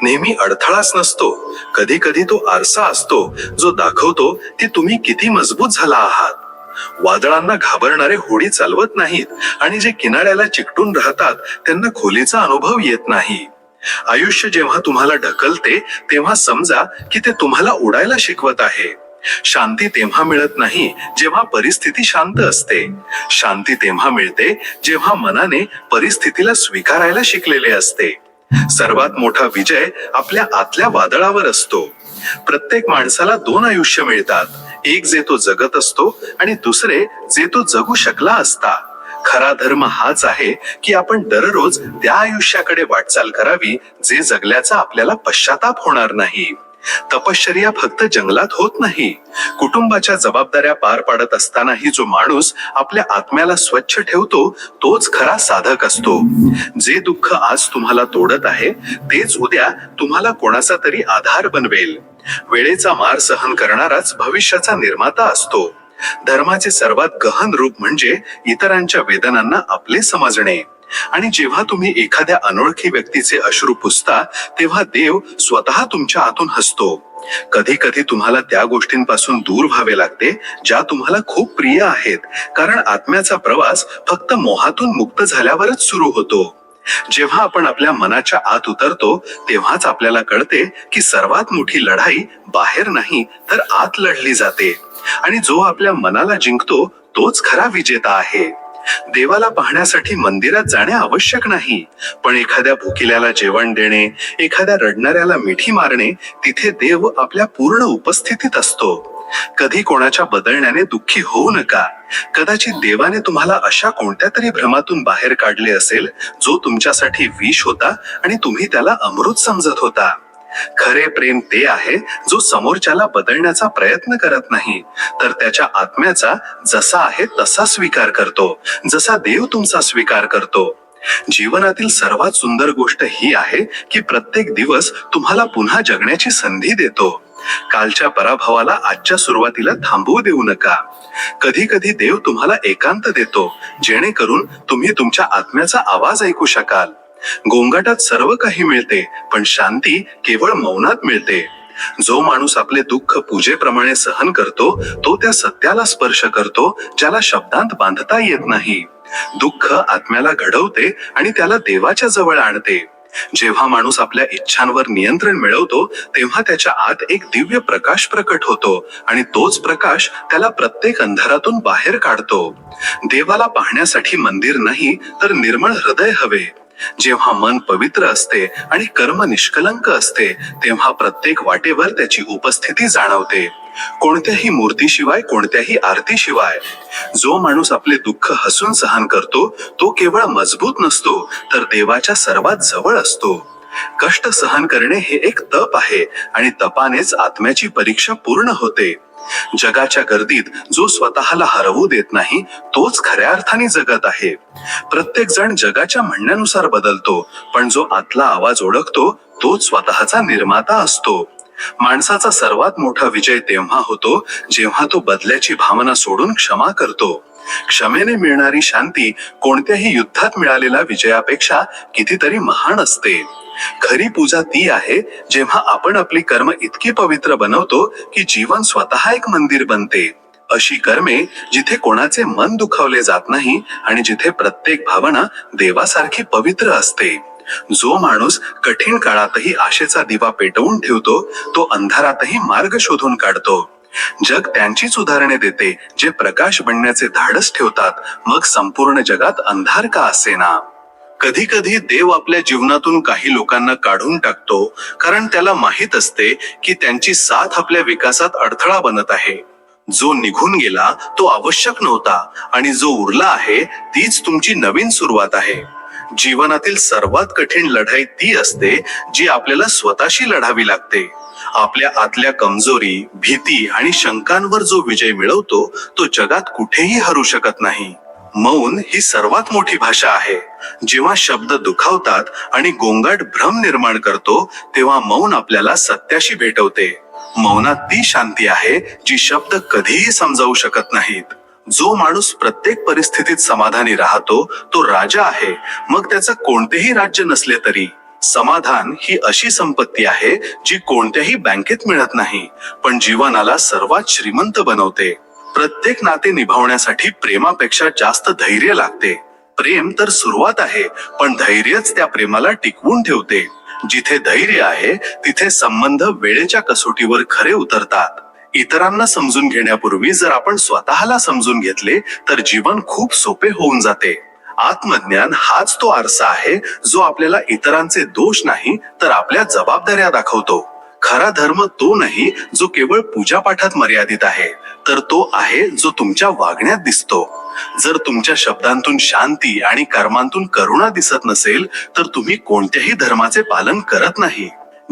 नेहमी अडथळाच नसतो, कधी कधी तो आरसा असतो जो दाखवतो की तुम्ही किती मजबूत झाला आहात. वादळांना घाबरणारे होडी चालवत नाहीत आणि जे किनाऱ्याला चिकटून राहतात त्यांना खोलीचा अनुभव येत नाही. आयुष्य जेव्हा तुम्हाला ढकलते तेव्हा समजा की ते तुम्हाला उडायला शिकवत आहे. शांती तेव्हा मिळत नाही जेव्हा परिस्थिती शांत असते. शांती तेव्हा मिळते जेव्हा मनाने परिस्थितीला स्वीकारायला शिकलेले असते. सर्वात मोठा विजय आपल्या आतल्या वादळावर असतो. प्रत्येक माणसाला दोन आयुष्य मिळतात, एक जे तो जगत असतो आणि दुसरे जे तो जगू शकला असता. खरा धर्म हाच आहे की आपण दररोज त्या आयुष्याकडे वाटचाल करावी जे जगल्याचा आपल्याला पश्चाताप होणार नाही. तपश्चर्या फक्त जंगलात होत नाही. कुटुंबाच्या जबाबदाऱ्या पार पाडत असतानाही जो माणूस आपल्या आत्म्याला स्वच्छ ठेवतो तोच खरा साधक असतो. जे दुःख आज तुम्हाला तोडत आहे तेच उद्या तुम्हाला कोणाचा तरी आधार बनवेल. वेळेचा मार सहन करणाराच भविष्याचा निर्माता असतो. धर्माचे सर्वात गहन रूप म्हणजे इतरांच्या वेदनांना आपले समजणे. आणि जेव्हा तुम्ही एखाद्या अनोळखी व्यक्तीचे अश्रू पुसता तेव्हा देव स्वतः तुमच्या आतून हसतो. कधी कधी तुम्हाला त्या गोष्टींपासून दूर व्हावे लागते ज्या तुम्हाला खूप प्रिय आहेत, कारण आत्म्याचा प्रवास फक्त मोहातून मुक्त झाल्यावरच सुरू होतो. जेव्हा आपण आपल्या मनाच्या आत उतरतो तेव्हाच आपल्याला कळते की सर्वात मोठी लढाई बाहेर नाही तर आत लढली जाते. आणि जो आपल्या मनाला जिंकतो तोच खरा विजेता आहे. देवाला पाहण्यासाठी मंदिरात जाणे आवश्यक नाही, पण एखाद्या भुकिल्याला जेवण देणे, एखाद्या रडणाऱ्याला मिठी मारणे, तिथे देव आपल्या पूर्ण उपस्थितीत असतो. कधी कोणाच्या बदलण्याने दुःखी होऊ नका. कदाचित देवाने तुम्हाला अशा कोणत्या तरी भ्रमातून बाहेर काढले असेल जो तुमच्यासाठी विष होता आणि तुम्ही त्याला अमृत समजत होता. खरे प्रेम ते आहे जो समोरच्याला बदलण्याचा प्रयत्न करत नाही, तर त्याच्या आत्म्याचा जसा आहे तसा स्वीकार करतो, जसा देव तुमचा स्वीकार करतो. जीवनातील सर्वात सुंदर गोष्ट ही आहे की प्रत्येक दिवस तुम्हाला पुन्हा जगण्याची संधी देतो. कालच्या पराभवाला आजच्या सुरुवातीला थांबवू देऊ नका. कधी कधी देव तुम्हाला एकांत देतो जेणेकरून तुम्ही तुमच्या आत्म्याचा आवाज ऐकू शकाल. गोंगाटात सर्व काही मिळते, पण शांती केवळ मौनात मिळते. जो माणूस आपले दुःख पूजेप्रमाणे सहन करतो तो त्या सत्याला स्पर्श करतो ज्याला शब्दांत बांधता येत नाही. दुःख आत्म्याला घडवते आणि त्याला देवाच्या जवळ आणते. जेव्हा माणूस आपल्या इच्छांवर नियंत्रण मिळवतो तेव्हा त्याच्या आत एक दिव्य प्रकाश प्रकट होतो आणि तोच प्रकाश त्याला प्रत्येक अंधारातून बाहेर काढतो. देवाला पाहण्यासाठी मंदिर नाही तर निर्मळ हृदय हवे. जेव्हा मन पवित्र असते आणि कर्म निष्कलंक असते तेव्हा प्रत्येक वाटेवर त्याची उपस्थिती जाणवते. कोणत्याही मूर्तीशिवाय, कोणत्याही आरतीशिवाय. जो माणूस आपले दुःख हसून सहन करतो तो केवळ मजबूत नसतो तर देवाच्या सर्वात जवळ असतो. कष्ट सहन करणे हे एक तप आहे आणि तपानेच आत्म्याची परीक्षा पूर्ण होते. जगाच्या गर्दीत जो स्वतःला हरवू देत नाही तोच खऱ्या अर्थाने जगत आहे. प्रत्येक जण जगाच्या म्हणण्यानुसार बदलतो, पण जो आतला आवाज ओळखतो तोच स्वतःचा निर्माता असतो. माणसाचा सर्वात मोठा विजय तेव्हा होतो जेव्हा तो बदल्याची भावना सोडून क्षमा करतो. क्षमेने मिळणारी शांती कोणत्याही युद्धात मिळालेल्या विजयापेक्षा कितीतरी महान असते. खरी पूजा ती आहे जेव्हा आपण आपली कर्म इतकी पवित्र बनवतो की जीवन स्वतः एक मंदिर बनते. अशी कर्मे जिथे कोणाचे मन दुखावले जात नाही आणि जिथे प्रत्येक भावना देवासारखी पवित्र असते. जो माणूस कठीण काळातही आशेचा दिवा पेटवून ठेवतो तो अंधारातही मार्ग शोधून काढतो. जग त्यांचीच उदाहरणे देते जे प्रकाश बनण्याचे धाडस ठेवतात, मग संपूर्ण जगात अंधार का असेना. कधी कधी देव आपल्या जीवनातून काही लोकांना काढून टाकतो कारण त्याला माहित असते की त्यांची साथ आपल्या विकासात अडथळा बनत आहे. जो निघून गेला तो आवश्यक नव्हता आणि जो उरला आहे तीच तुमची नवीन सुरुवात आहे. जीवनातील सर्वात कठीण लढाई ती असते जी आपल्याला स्वतःशी लढावी लागते. आपल्या आतल्या कमजोरी, भीती आणि शंकांवर जो विजय मिळवतो तो जगात कुठेही हरू शकत नाही. मौन ही सर्वात मोठी भाषा आहे. जेव्हा शब्द दुखावतात आणि गोंगाट भ्रम निर्माण करतो तेव्हा मौन आपल्याला सत्याशी भेटवते. मौनात ती शांती आहे जी शब्द कधीही समजावू शकत नाहीत. जो माणूस प्रत्येक परिस्थितीत समाधानी राहतो तो राजा आहे, मग त्याचं कोणतेही राज्य नसले तरी. समाधान ही अशी संपत्ती आहे जी कोणत्याही बँकेत मिळत नाही, पण जीवनाला सर्वात श्रीमंत बनवते. प्रत्येक नाते निभावण्यासाठी प्रेमापेक्षा जास्त धैर्य लागते. प्रेम तर सुरुवात आहे, पण धैर्यच त्या प्रेमाला टिकवून ठेवते. जिथे धैर्य आहे तिथे संबंध वेळेच्या कसोटीवर खरे उतरतात. इतरांना समजून घेण्यापूर्वी जर आपण स्वतःला समजून घेतले तर जीवन खूप सोपे होऊन जाते. आत्मज्ञान हाच तो आरसा आहे जो आपल्याला इतरांचे दोष नाही तर आपल्या जबाबदाऱ्या दाखवतो. खरा धर्म तो नाही जो केवळ पूजापाठात मर्यादित आहे, तर तो आहे जो तुमच्या वागण्यात दिसतो. जर तुमच्या शब्दांतून शांती आणि कर्मांतून करुणा दिसत नसेल तर तुम्ही कोणत्याही धर्माचे पालन करत नाही.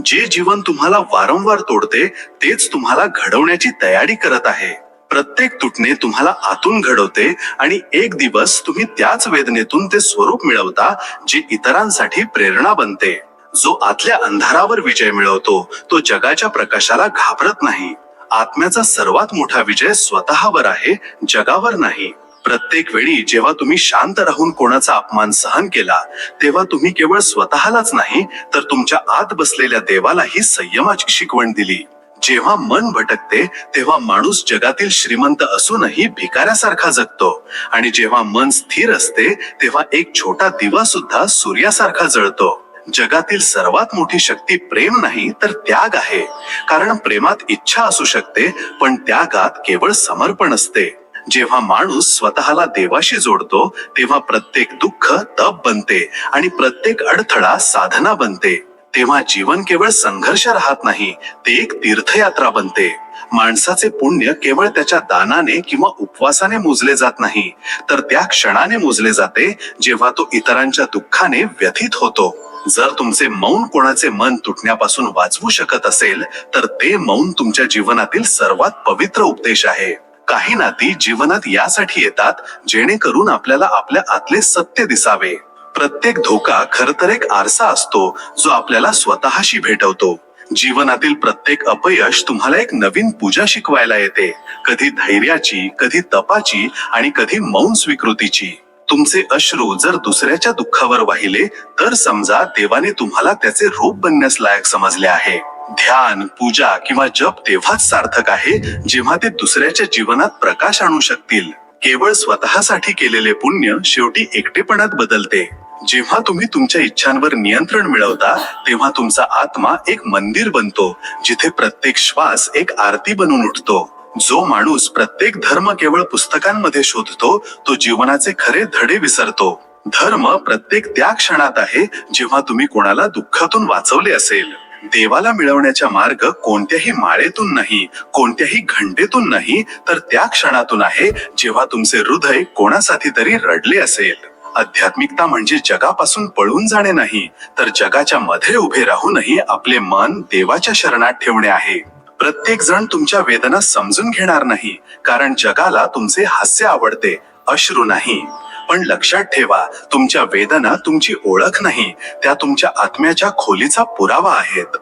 जे जीवन तुम्हाला वारंवार तोडते तेच तुम्हाला घडवण्याची तयारी करत आहे. प्रत्येक तुटणे तुम्हाला आतून घडवते आणि एक दिवस तुम्ही त्याच वेदनेतून ते स्वरूप मिळवता जे इतरांसाठी प्रेरणा बनते. जो आतल्या अंधारावर विजय मिळवतो तो जगाच्या प्रकाशाला घाबरत नाही. आत्म्याचा सर्वात मोठा विजय स्वतःवर आहे, जगावर नाही. प्रत्येक वेळी जेव्हा तुम्ही शांत राहून कोणाचा अपमान सहन केला तेव्हा तुम्ही केवळ स्वतःलाच नाही तर तुमच्या आत बसलेल्या देवालाही संयमाची शिकवण दिली. जेव्हा मन भटकते तेव्हा माणूस जगातील श्रीमंत असूनही भिकाऱ्यासारखा जगतो आणि जेव्हा मन स्थिर असते तेव्हा एक छोटा दिवा सुद्धा सूर्यासारखा जळतो. जगातील सर्वात मोठी शक्ती प्रेम नाही तर त्याग आहे, कारण प्रेमात इच्छा असू शकते पण त्यागात केवळ समर्पण असते. जेव्हा माणूस स्वतःला देवाशी जोडतो तेव्हा प्रत्येक दुःख तप बनते आणि प्रत्येक अडथळा साधना बनते. तेव्हा जीवन केवळ संघर्ष राहत नाही, ते एक तीर्थयात्रा बनते. माणसाचे पुण्य केवळ त्याच्या दानाने किंवा उपवासाने मोजले जात नाही, तर त्या क्षणाने मोजले जाते जेव्हा तो इतरांच्या दुःखाने व्यथित होतो. जर तुमचे मौन कोणाचे मन तुटण्यापासून वाचवू शकत असेल तर ते मौन तुमच्या जीवनातील सर्वात पवित्र उपदेश आहे. काही नाती जीवनात यासाठी येतात जेणेकरून आपल्याला आपल्या आतले सत्य दिसावे. प्रत्येक धोका खरतर एक आरसा असतो जो आपल्याला स्वतःशी भेटवतो. जीवनातील प्रत्येक अपयश तुम्हाला एक नवीन पूजा शिकवायला येते, कधी धैर्याची, कधी तपाची आणि कधी मौन स्वीकृतीची. तुमचे अश्रू जर दुसऱ्याच्या दुःखावर वाहिले तर समजा देवाने तुम्हाला त्याचे रूप बनण्यास लायक समजले आहे. ध्यान, पूजा किंवा जप तेव्हाच सार्थक आहे जेव्हा ते दुसऱ्याच्या जीवनात प्रकाश आणू शकतील. केवळ स्वतःसाठी केलेले पुण्य शेवटी एकटेपणात बदलते. जेव्हा तुम्ही तुमच्या इच्छांवर नियंत्रण मिळवता तेव्हा तुमचा आत्मा एक मंदिर बनतो जिथे प्रत्येक श्वास एक आरती बनून उठतो. जो माणूस प्रत्येक धर्म केवळ पुस्तकांमध्ये शोधतो तो जीवनाचे खरे धडे विसरतो. धर्म प्रत्येक त्या क्षणात आहे जेव्हा तुम्ही कोणाला दुःखातून वाचवले असेल. देवाला मिळवण्याचा मार्ग कोणत्याही माळेतून नाही, कोणत्याही घंटेतून नाही, तर त्या क्षणातून आहे जेव्हा तुमचे हृदय कोणासाठी तरी रडले असेल. आध्यात्मिकता म्हणजे जगापासून पळून जाणे नाही, तर जगाच्या मध्ये उभे राहूनही आपले मन देवाच्या शरणात ठेवणे आहे. प्रत्येक जण तुमच्या वेदना समजून घेणार नाही, कारण जगाला तुमचे हास्य आवडते, अश्रू नाही. पण लक्षात ठेवा, तुमच्या वेदना तुमची ओळख नाही, त्या तुमच्या आत्म्याच्या खोलीचा पुरावा आहेत.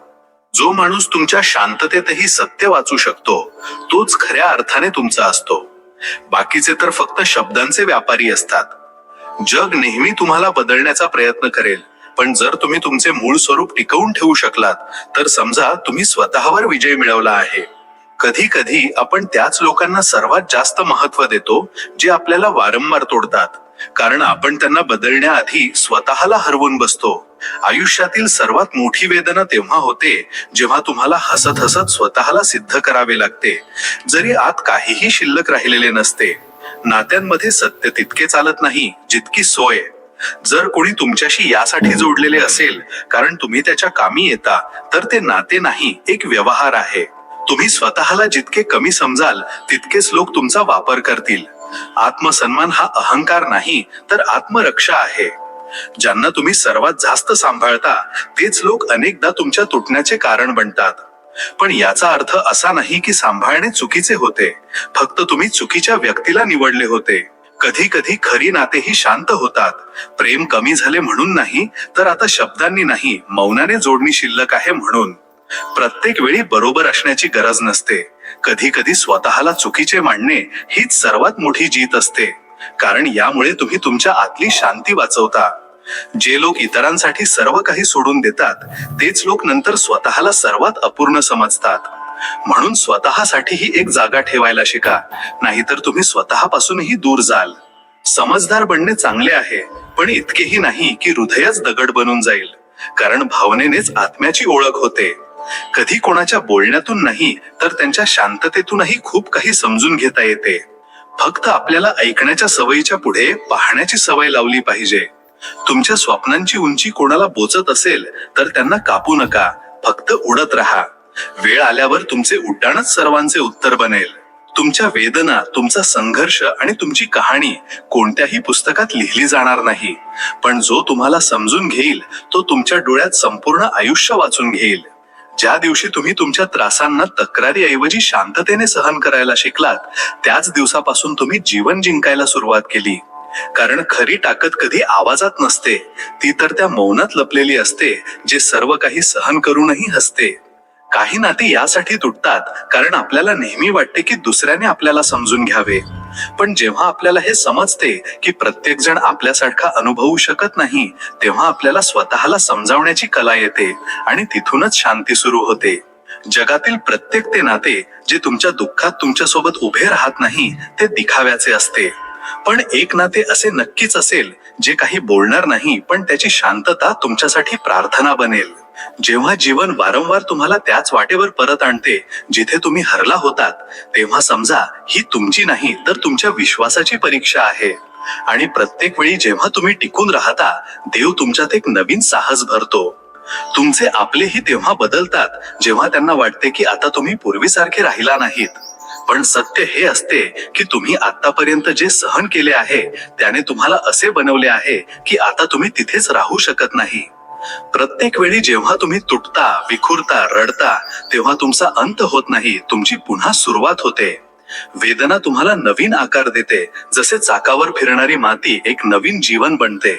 जो माणूस तुमच्या शांततेतही सत्य वाचू शकतो, तोच खऱ्या अर्थाने तुमचा असतो. बाकीचे तर फक्त शब्दांचे व्यापारी असतात. जग नेहमी तुम्हाला बदलण्याचा प्रयत्न करेल, पण जर तुम्ही तुमचे मूळ स्वरूप टिकवून ठेवू शकलात, तर समजा तुम्ही स्वतःवर विजय मिळवला आहे. कधी कधी आपण त्याच लोकांना सर्वात जास्त महत्त्व देतो, जे आपल्याला वारंवार तोडतात, कारण आपण त्यांना बदलण्याआधी स्वतःला हरवून बसतो. आयुष्यातील सर्वात मोठी वेदना तेव्हा होते, जेव्हा तुम्हाला हसत हसत स्वतःला सिद्ध करावे लागते, जरी आत काहीही शिल्लक राहिलेले नसते. नात्यांमध्ये सत्य तितके चालत नाही जितकी सोय. जर कोणी तुमच्याशी यासाठी जोडलेले असेल कारण तुम्ही त्याच्या कामी येता, तर ते नाते नाही, एक व्यवहार आहे. तुम्ही स्वतःला जितके कमी समजाल, तितकेच लोक तुमचा वापर करतील. आत्मसन्मान हा अहंकार नाही, तर आत्मरक्षा आहे. ज्यांना तुम्ही सर्वात जास्त सांभाळता, तेच लोक अनेकदा तुमच्या तुटण्याचे कारण बनतात. पण याचा अर्थ असा नाही की सांभाळणे चुकीचे होते, फक्त तुम्ही चुकीच्या व्यक्तीला निवडले होते. कधी कधी खरी नातेही शांत होतात. प्रेम कमी झाले म्हणून नाही, तर आता शब्दांनी नाही, मौनाने जोडणी शिल्लक आहे म्हणून. प्रत्येक वेळी बरोबर असण्याची गरज नसते. कधी कधी स्वतःला चुकीचे मानणे हीच सर्वात मोठी जीत असते, कारण यामुळे तुम्ही तुमच्या आतली शांती वाचवता. जे लोक इतरांसाठी सर्व काही सोडून देतात, तेच लोक नंतर स्वतःला सर्वात अपूर्ण समजतात. म्हणून स्वतःसाठीही एक जागा ठेवायला शिका, नाहीतर तुम्ही स्वतःपासूनही दूर जाल. समजदार बनणे चांगले आहे, पण इतकेही नाही की हृदयच दगड बनून जाईल, कारण भावनेनेच आत्म्याची ओळख होते. कधी कोणाच्या बोलण्यातून नाही, तर त्यांच्या शांततेतूनही खूप काही समजून घेता येते. फक्त आपल्याला ऐकण्याच्या सवयीच्या पुढे पाहण्याची सवय लावली पाहिजे. तुमच्या स्वप्नांची उंची कोणाला बोचत असेल, तर त्यांना कापू नका, फक्त उडत राहा. वेळ आल्यावर तुमचे उड्डाणच सर्वांचे उत्तर बनेल. तुमच्या वेदना, तुमचा संघर्ष आणि तुमची कहाणी कोणत्याही पुस्तकात लिहिली जाणार नाही, पण जो तुम्हाला समजून घेईल, तो तुमच्या डोळ्यात संपूर्ण आयुष्य वाचून घेईल. ज्या दिवशी तुम्ही तुमच्या त्रासांना तक्रारीऐवजी शांततेने सहन करायला शिकलात, त्याच दिवसापासून तुम्ही जीवन जिंकायला सुरुवात केली. कारण खरी ताकद कधी आवाजात नसते, ती तर त्या मौनात लपलेली असते, जे सर्व काही सहन करूनही हसते. काही नाती यासाठी तुटतात कारण आपल्याला नेहमी वाटते की दुसऱ्याने आपल्याला समजून घ्यावे. पण जेव्हा आपल्याला हे समजते की प्रत्येक जण आपल्यासारखा अनुभवू शकत नाही, तेव्हा आपल्याला स्वतःला समजावण्याची कला येते आणि तिथूनच शांती सुरू होते. जगातील प्रत्येक ते नाते जे तुमच्या दुःखात तुमच्यासोबत उभे राहत नाही, ते दिखाव्याचे असते. पण एक नाते असे नक्कीच असेल, जे काही बोलणार नाही, पण त्याची शांतता तुमच्यासाठी प्रार्थना बनेल. जेव्हा जीवन वारंवार तुम्हाला त्याच वाटेवर परत आणते जिथे तुम्ही हरला होतात, तेव्हा समजा ही तुमची नाही, तर तुमच्या विश्वासाची परीक्षा आहे. आणि प्रत्येक वेळी जेव्हा तुम्ही टिकून राहता, देव तुमच्यात एक नवीन साहस भरतो. तुमचे आपलेही तेव्हा बदलतात जेव्हा त्यांना वाटते की आता तुम्ही पूर्वीसारखे राहिला नाहीत. पण सत्य हे असते की तुम्ही आतापर्यंत जे सहन केले आहे, त्याने तुम्हाला असे बनवले आहे की आता तुम्ही तिथेच राहू शकत नाही. प्रत्येक वेळी जेव्हा तुम्ही तुटता, विखुरता, रडता, तेव्हा तुमचा अंत होत नाही, तुमची पुन्हा सुरुवात होते. वेदना तुम्हाला नवीन आकार देते, जसे चाकावर फिरणारी माती एक नवीन जीवन बनते.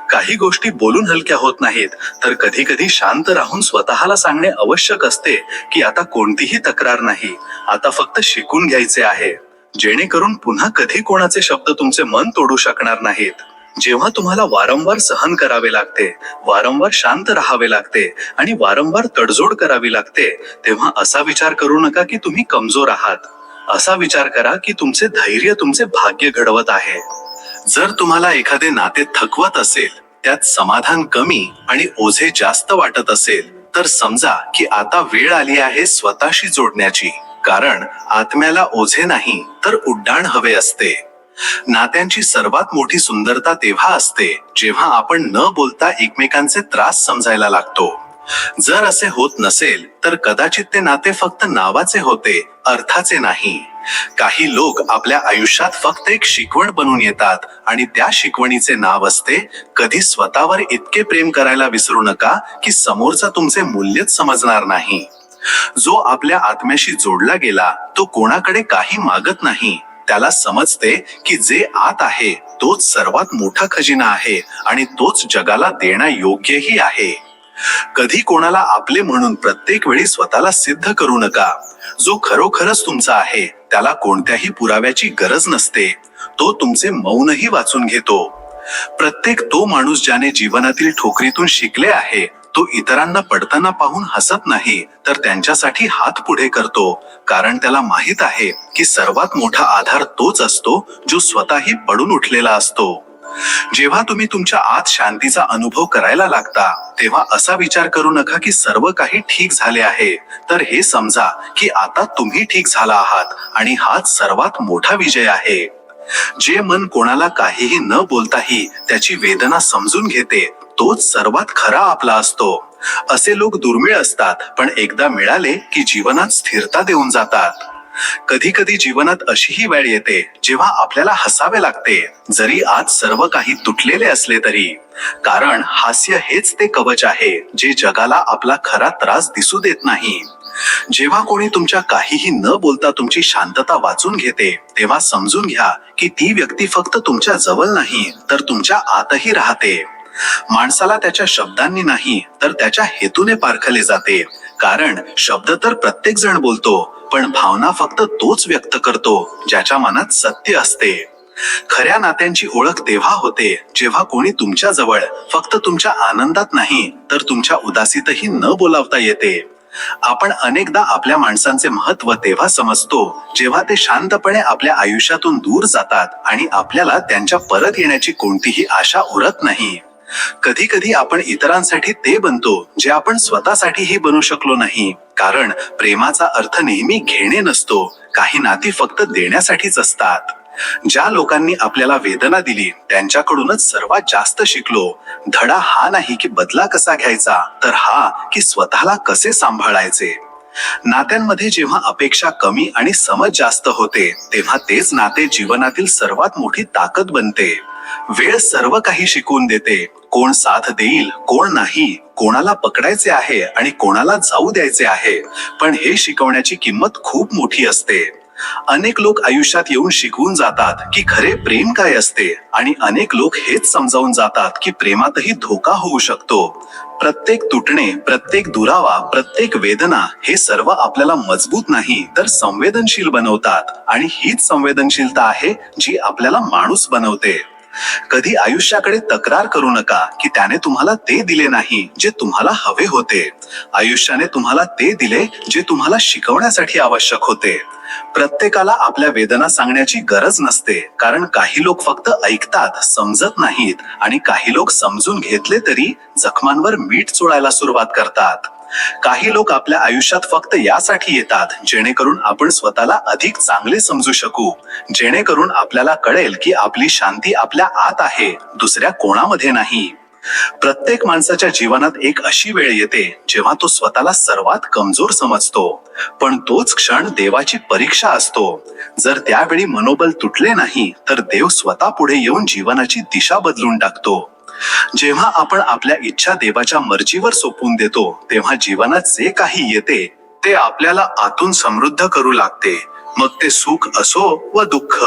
काही गोष्टी बोलून हलक्या होत नाहीत, तर कधी कधी शांत राहून स्वतःला सांगणे आवश्यक असते की आता कोणतीही तक्रार नाही, आता फक्त शिकून घ्यायचे आहे, जेणेकरून पुन्हा कधी कोणाचे शब्द तुमचे मन तोडू शकणार नाहीत. जेव्हा तुम्हाला वारंवार सहन करावे लागते, वारंवार शांत राहावे लागते आणि वारंवार तडजोड करावी लागते, तेव्हा असा विचार करू नका की तुम्ही कमजोर आहात. असा विचार करा की तुमचे धैर्य तुमचे भाग्य घडवत आहे. जर तुम्हाला एखादे नाते थकवत असेल, त्यात समाधान कमी आणि ओझे जास्त वाटत असेल, तर समजा की आता वेळ आली आहे स्वतःशी जोडण्याची. कारण आत्म्याला ओझे नाही, तर उड्डाण हवे असते. नात्यांची सर्वात मोठी सुंदरता तेव्हा असते जेव्हा आपण न बोलता एकमेकांचे त्रास समजायला लागतो. जर असे होत नसेल, तर कदाचित ते नाते फक्त नावाचे होते, अर्थाचे नाही. काही लोक आपल्या आयुष्यात फक्त एक शिकवण बनून येतात आणि त्या शिकवणीचे नाव असते, कधी स्वतःवर इतके प्रेम करायला विसरू नका की समोरचा तुमचे मूल्यच समजणार नाही. जो आपल्या आत्म्याशी जोडला गेला तो कोणाकडे काही मागत नाही. त्याला समजते की जे आत आहे तोच सर्वात मोठा खजिना आहे आणि तोच जगाला देण्यायोग्यही आहे. कधी कोणाला आपले म्हणून प्रत्येक वेळी स्वतःला सिद्ध करू नका. जो खरोखरच तुमचा आहे त्याला कोणत्याही पुराव्याची गरज नसते. तो तुमचे मौनही वाचून घेतो. प्रत्येक तो माणूस ज्याने जीवनातील ठोकरीतून शिकले आहे तो इतरांना पडताना पाहून हसत नाही तर त्यांच्यासाठी हात पुढे करतो. कारण त्याला माहित आहे की सर्वात मोठा आधार तोच असतो जो स्वतःही पडून उठलेला असतो. जेव्हा तुम्ही तुमच्या आत शांतीचा अनुभव करायला लागता तेव्हा असा विचार करू नका की सर्व काही ठीक झाले आहे. तर हे समजा की आता तुम्ही ठीक झाला आहात आणि हाच सर्वात मोठा विजय आहे. जे मन कोणाला काहीही न बोलताही त्याची वेदना समजून घेते तोच सर्वात खरा आपला असतो. असे लोक दुर्मिळ असतात पण एकदा मिळाले की जीवनात स्थिरता देऊन जातात. कधी कधी जीवनात अशीही वेळ येते जेव्हा आपल्याला हसावे लागते जरी आज सर्व काही तुटलेले असले तरी. कारण हास्य हेच ते कवच आहे जे जगाला आपला खरा त्रास दिसू देत नाही. जेव्हा कोणी तुमच्या काहीही न बोलता तुमची शांतता वाचून घेते तेव्हा समजून घ्या की ती व्यक्ती फक्त तुमच्या जवळ नाही तर तुमच्या आतही राहते. माणसाला त्याच्या शब्दांनी नाही तर त्याच्या हेतूने पारखले जाते. कारण शब्द तर प्रत्येक जण बोलतो पण भावना फक्त तोच व्यक्त करतो ज्याच्या मनात सत्य असते. खऱ्या नात्यांची ओळख तेव्हा होते जेव्हा कोणी तुमच्या जवळ फक्त तुमच्या आनंदात नाही तर तुमच्या उदासीतही न बोलावता येते. आपण अनेकदा आपल्या माणसांचे महत्त्व तेव्हा समजतो जेव्हा ते शांतपणे आपल्या आयुष्यातून दूर जातात आणि आपल्याला त्यांच्या परत येण्याची कोणतीही आशा उरत नाही. कधी कधी आपण इतरांसाठी ते बनतो जे आपण स्वतःसाठीही बनू शकलो नाही. कारण प्रेमाचा अर्थ नेहमी घेणे नसतो. काही नाती फक्त देण्यासाठीच असतात. ज्या लोकांनी आपल्याला वेदना दिली त्यांच्याकडूनच सर्वात जास्त शिकलो. धडा हा नाही की बदला कसा घ्यायचा तर हा की स्वतःला कसे सांभाळायचे. नात्यांमध्ये जेव्हा अपेक्षा कमी आणि समज जास्त होते तेव्हा तेच नाते जीवनातील सर्वात मोठी ताकद बनते. वेळ सर्व काही शिकवून देते. कोण साथ देईल कोण नाही, कोणाला पकडायचे आहे आणि कोणाला जाऊ द्यायचे आहे. पण हे शिकवण्याची किंमत खूप मोठी असते. अनेक लोक आयुष्यात येऊन शिकवून जातात की खरे प्रेम काय असते आणि अनेक लोक हेच समजावून जातात की प्रेमातही धोका होऊ शकतो. प्रत्येक तुटणे, प्रत्येक दुरावा, प्रत्येक वेदना हे सर्व आपल्याला मजबूत नाही तर संवेदनशील बनवतात आणि हीच संवेदनशीलता आहे जी आपल्याला माणूस बनवते. कधी आयुष्याकडे तक्रार करू नका की त्याने तुम्हाला ते दिले नाही जे तुम्हाला हवे होते. आयुष्याने तुम्हाला ते दिले जे तुम्हाला शिकवण्यासाठी आवश्यक होते. प्रत्येकाला आपल्या वेदना सांगण्याची गरज नसते. कारण काही लोक फक्त ऐकतात, समजत नाहीत आणि काही लोक समजून घेतले तरी जखमांवर मीठ चोळायला सुरुवात करतात. काही लोक आपल्या आयुष्यात फक्त यासाठी येतात जेणेकरून आपण स्वतःला अधिक चांगले समजू शकू. जेणेकरून आपल्याला कळेल की आपली शांती आपल्या आत आहे, दुसऱ्या कोणामध्ये नाही. प्रत्येक माणसाच्या जीवनात एक अशी वेळ येते जेव्हा तो स्वतःला सर्वात कमजोर समजतो. पण तोच क्षण देवाची परीक्षा असतो. जर त्यावेळी मनोबल तुटले नाही तर देव स्वतः पुढे येऊन जीवनाची दिशा बदलून टाकतो. जेव्हा आपण आपल्या इच्छा देवाच्या मर्जीवर सोपवून देतो तेव्हा जीवनात जे काही येते ते आपल्याला आतून समृद्ध करू लागते. मग ते सुख असो व दुःख.